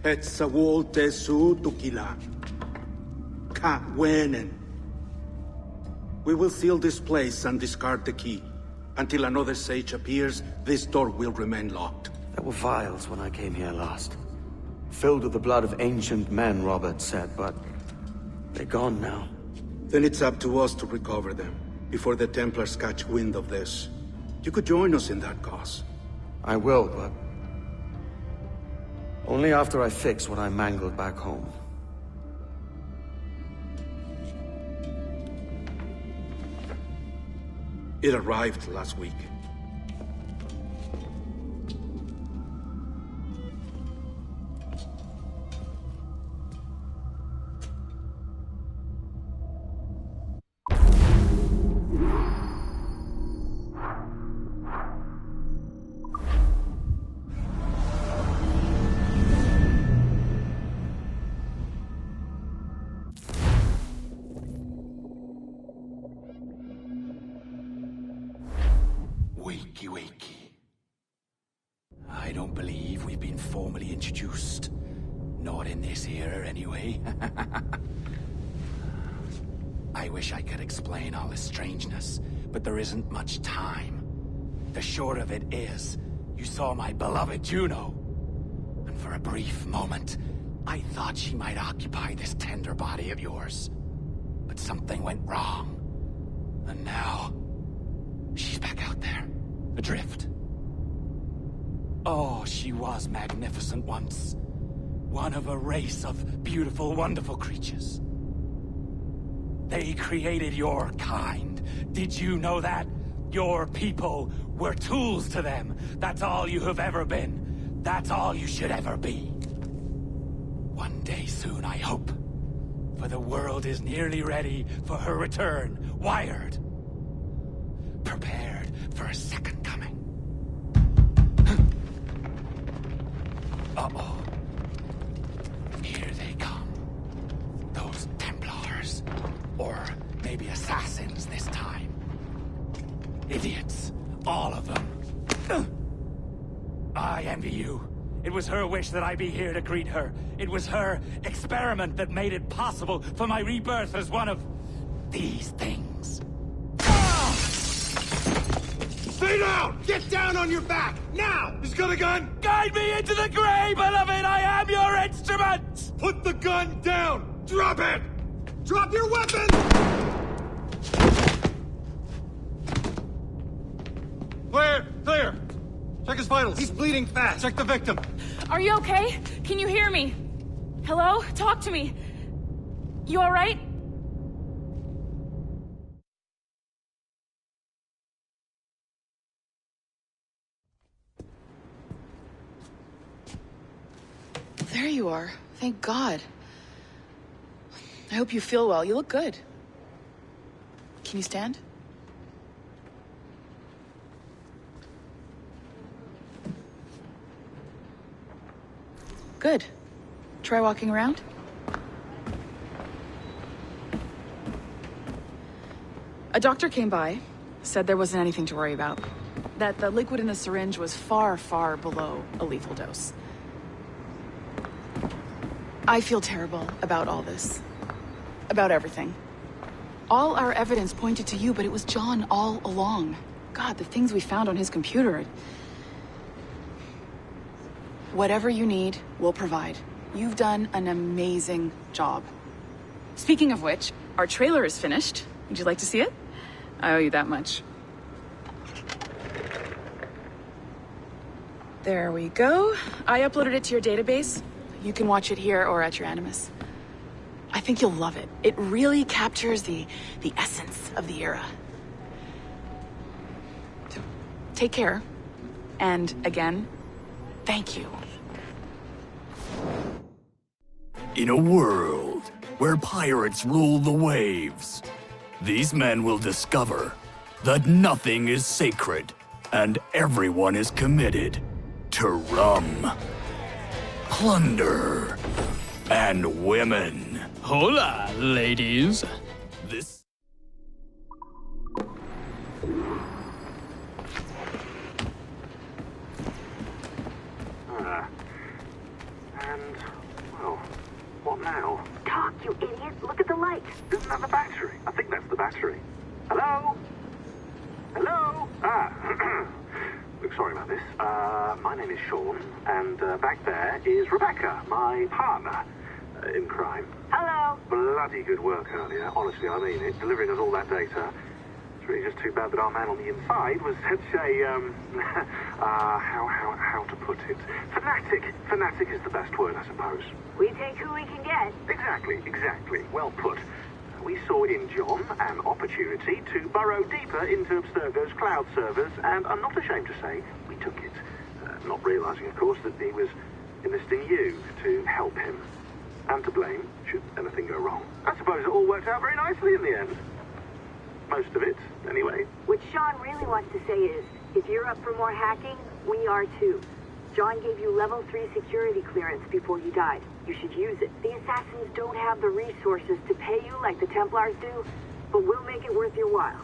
Etsawol tesu tukila. Ka wenen. We will seal this place and discard the key. Until another sage appears, this door will remain locked. There were vials when I came here last. Filled with the blood of ancient men, Robert said, but they're gone now. Then it's up to us to recover them, before the Templars catch wind of this. You could join us in that cause. I will, but only after I fix what I mangled back home. It arrived last week. Wakey. I don't believe we've been formally introduced. Not in this era, anyway. I wish I could explain all this strangeness, but there isn't much time. The short of it is, you saw my beloved Juno. And for a brief moment, I thought she might occupy this tender body of yours. But something went wrong. And now, she's back out there, adrift. Oh, she was magnificent once. One of a race of beautiful, wonderful creatures. They created your kind. Did you know that? Your people were tools to them. That's all you have ever been. That's all you should ever be. One day soon, I hope. For the world is nearly ready for her return. Wired. Prepared for a second coming. Uh-oh. Here they come. Those Templars. Or maybe assassins this time. Idiots. All of them. I envy you. It was her wish that I be here to greet her. It was her experiment that made it possible for my rebirth as one of these things. Stay down! Get down on your back! Now! He's got a gun! Guide me into the grave, beloved! I am your instrument! Put the gun down! Drop it! Drop your weapon! Clear! Clear! Check his vitals. He's bleeding fast. Check the victim. Are you okay? Can you hear me? Hello? Talk to me. You alright? There you are. Thank God. I hope you feel well. You look good. Can you stand? Good. Try walking around. A doctor came by, said there wasn't anything to worry about. That the liquid in the syringe was far, far below a lethal dose. I feel terrible about all this. About everything. All our evidence pointed to you, but it was John all along. God, the things we found on his computer. Whatever you need, we'll provide. You've done an amazing job. Speaking of which, our trailer is finished. Would you like to see it? I owe you that much. There we go. I uploaded it to your database. You can watch it here or at your Animus. I think you'll love it. It really captures the essence of the era. So, take care. And again, thank you. In a world where pirates rule the waves, these men will discover that nothing is sacred and everyone is committed to rum, plunder, and women. Hola, ladies. This... And, well, what now? Talk, you idiot! Look at the light! Isn't that the battery? I think that's the battery. Hello? Hello? Look, sorry about this. My name is Sean, and back there is Rebecca, my partner in crime. Hello. Bloody good work earlier. Honestly, I mean it. Delivering us all that data. It's really just too bad that our man on the inside was such a, how to put it? Fanatic. Fanatic is the best word, I suppose. We take who we can get. Exactly. Well put. We saw in John an opportunity to burrow deeper into Abstergo's cloud servers, and I'm not ashamed to say we took it. Not realizing, of course, that he was enlisting you to help him. And to blame, should anything go wrong. I suppose it all worked out very nicely in the end. Most of it, anyway. What Sean really wants to say is, if you're up for more hacking, we are too. John gave you level 3 security clearance before you died. You should use it. The assassins don't have the resources to pay you like the Templars do, but we'll make it worth your while.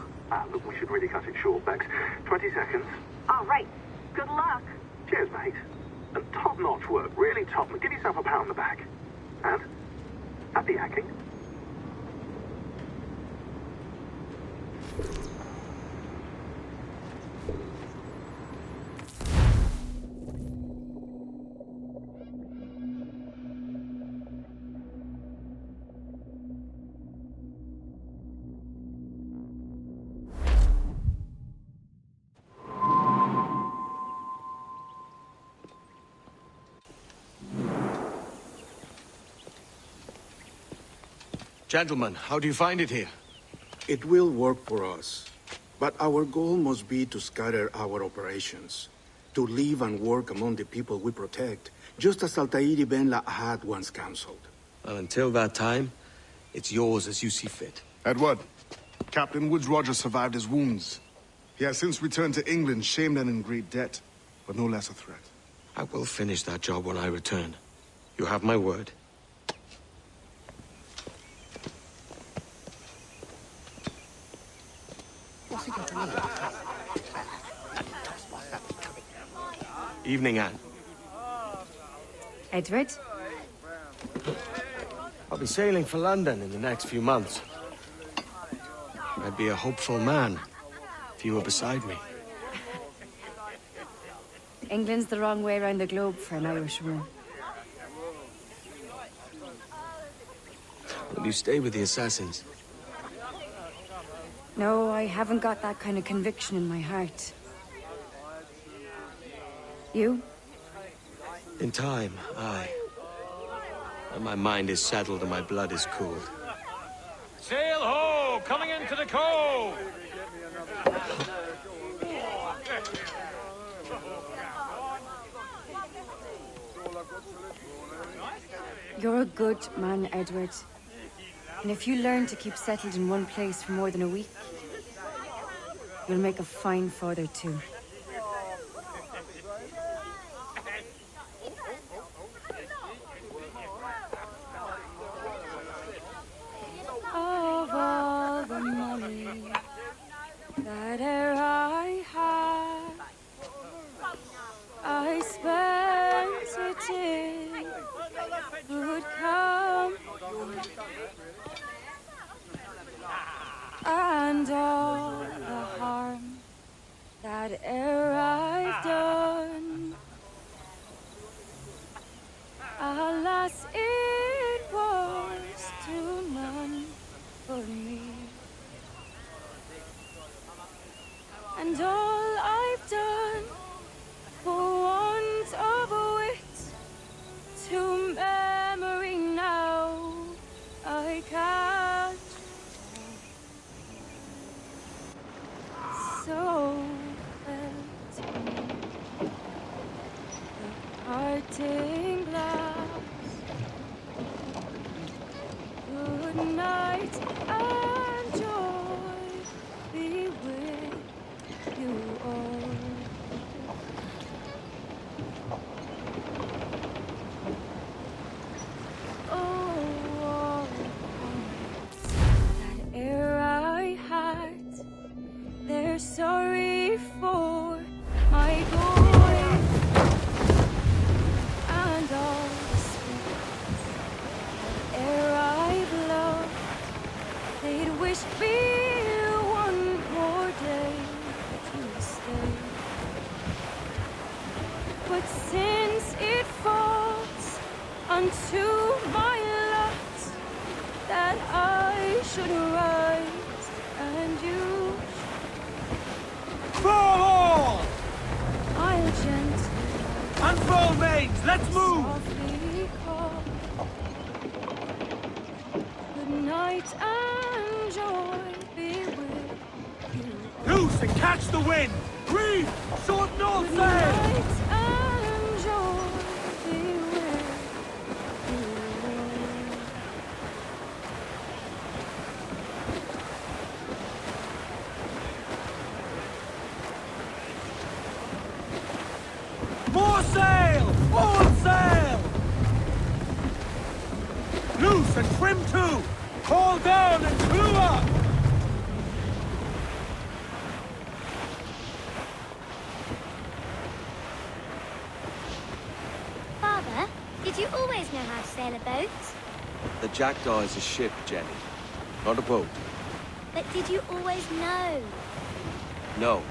Look, we should really cut it short, Bex. 20 seconds. All right. Good luck. Cheers, mate. And top-notch work. Really top. Give yourself a pat on the back. And happy hacking. Gentlemen, how do you find it here? It will work for us. But our goal must be to scatter our operations. To live and work among the people we protect, just as Altair Ben had once counseled. Well, until that time, it's yours as you see fit. Edward, Captain Woodes Rogers survived his wounds. He has since returned to England, shamed and in great debt, but no less a threat. I will finish that job when I return. You have my word. Evening, Anne. Edward? I'll be sailing for London in the next few months. I'd be a hopeful man if you were beside me. England's the wrong way around the globe for an Irishwoman. Will you stay with the assassins? No, I haven't got that kind of conviction in my heart. You? In time, aye. When my mind is settled and my blood is cooled. Sail ho! Coming into the cove! You're a good man, Edward. And if you learn to keep settled in one place for more than a week, you'll make a fine father too. Of all the money that e'er I had, I spent it in good company, and all the harm that e'er I've done, alas, it was to none but me. And all I've done for want of wit, to memory now I catch. So felt me the parting glass. Good night and joy be with you all. Oh, all that e'er I had, they're sorry for my going, and all the spirits that e'er I've loved, they'd wish me one more day to stay. But since it falls unto my lot that I should write and you Fall all! I'll gently Unfold mains, let's move! softly call. Good night and joy be with you. Loose and catch the wind! Reef! Short north Good sail! night and joy be with you. More sail! All sail! Loose and trim to! Haul down and clew up! Father, did you always know how to sail a boat? The Jackdaw is a ship, Jenny, not a boat. But did you always know? No.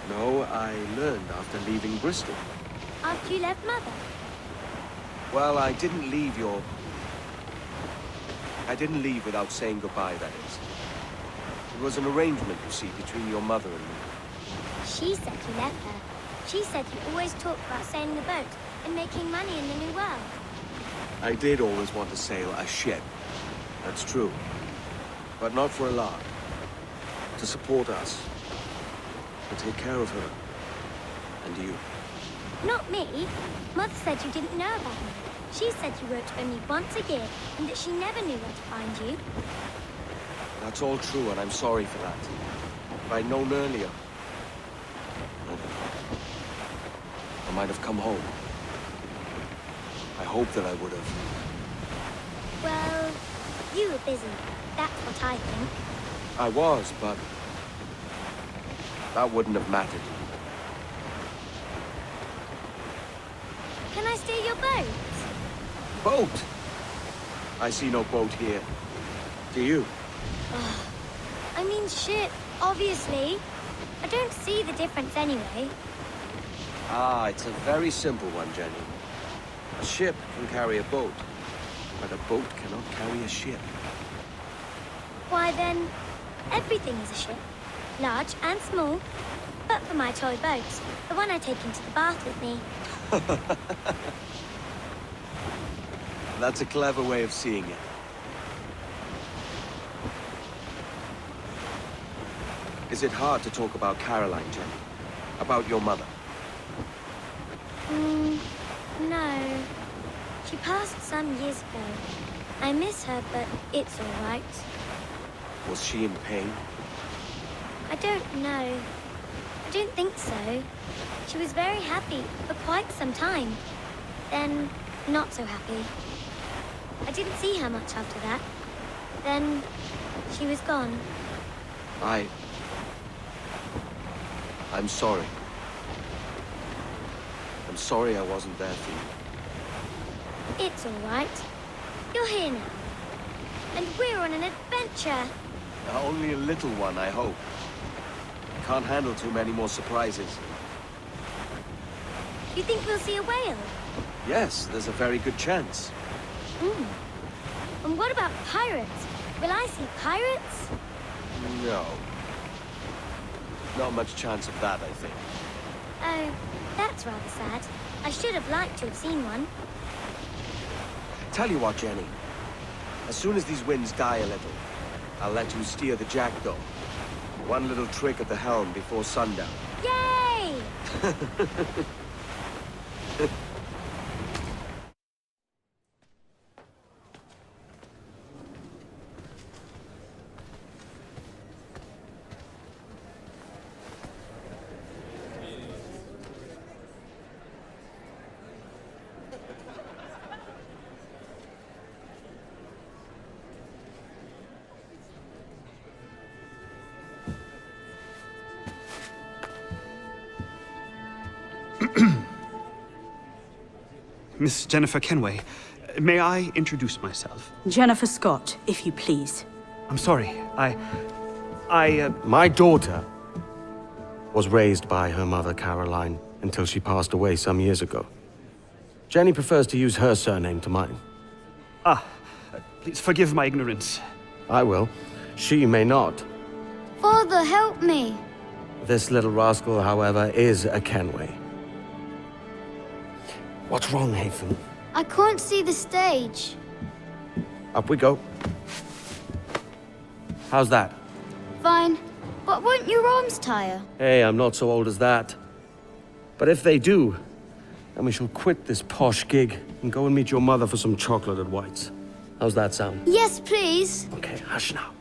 No, I learned after leaving Bristol. After you left Mother? Well, I didn't leave without saying goodbye, that is. It was an arrangement, you see, between your mother and me. She said you left her. She said you always talked about sailing a boat and making money in the New World. I did always want to sail a ship. That's true. But not for a lark. To support us. To take care of her. And you. Not me. Mother said you didn't know about me. She said you wrote only once a year and that she never knew where to find you. That's all true, and I'm sorry for that. If I'd known earlier, I might have come home. I hope that I would have. Well, you were busy. That's what I think. I was, but that wouldn't have mattered. Can I steal your boat? Boat? I see no boat here. Do you? I mean ship, obviously. I don't see the difference anyway. Ah, it's a very simple one, Jenny. A ship can carry a boat, but a boat cannot carry a ship. Why then, everything is a ship. Large and small. But for my toy boat, the one I take into the bath with me. That's a clever way of seeing it. Is it hard to talk about Caroline, Jenny? About your mother? No. She passed some years ago. I miss her, but it's all right. Was she in pain? I don't know. I don't think so. She was very happy for quite some time. Then, not so happy. I didn't see her much after that. Then, she was gone. I'm sorry. I'm sorry I wasn't there for you. It's all right. You're here now. And we're on an adventure. Only a little one, I hope. Can't handle too many more surprises. You think we'll see a whale? Yes, there's a very good chance. And what about pirates? Will I see pirates? No. Not much chance of that, I think. Oh, that's rather sad. I should have liked to have seen one. Tell you what, Jenny. As soon as these winds die a little, I'll let you steer the jackdaw. One little trick at the helm before sundown. Yay! Miss Jennifer Kenway, may I introduce myself? Jennifer Scott, if you please. I'm sorry, My daughter was raised by her mother, Caroline, until she passed away some years ago. Jenny prefers to use her surname to mine. Please forgive my ignorance. I will. She may not. Father, help me. This little rascal, however, is a Kenway. What's wrong, Haytham? I can't see the stage. Up we go. How's that? Fine. But won't your arms tire? Hey, I'm not so old as that. But if they do, then we shall quit this posh gig and go and meet your mother for some chocolate at White's. How's that sound? Yes, please. Okay, hush now.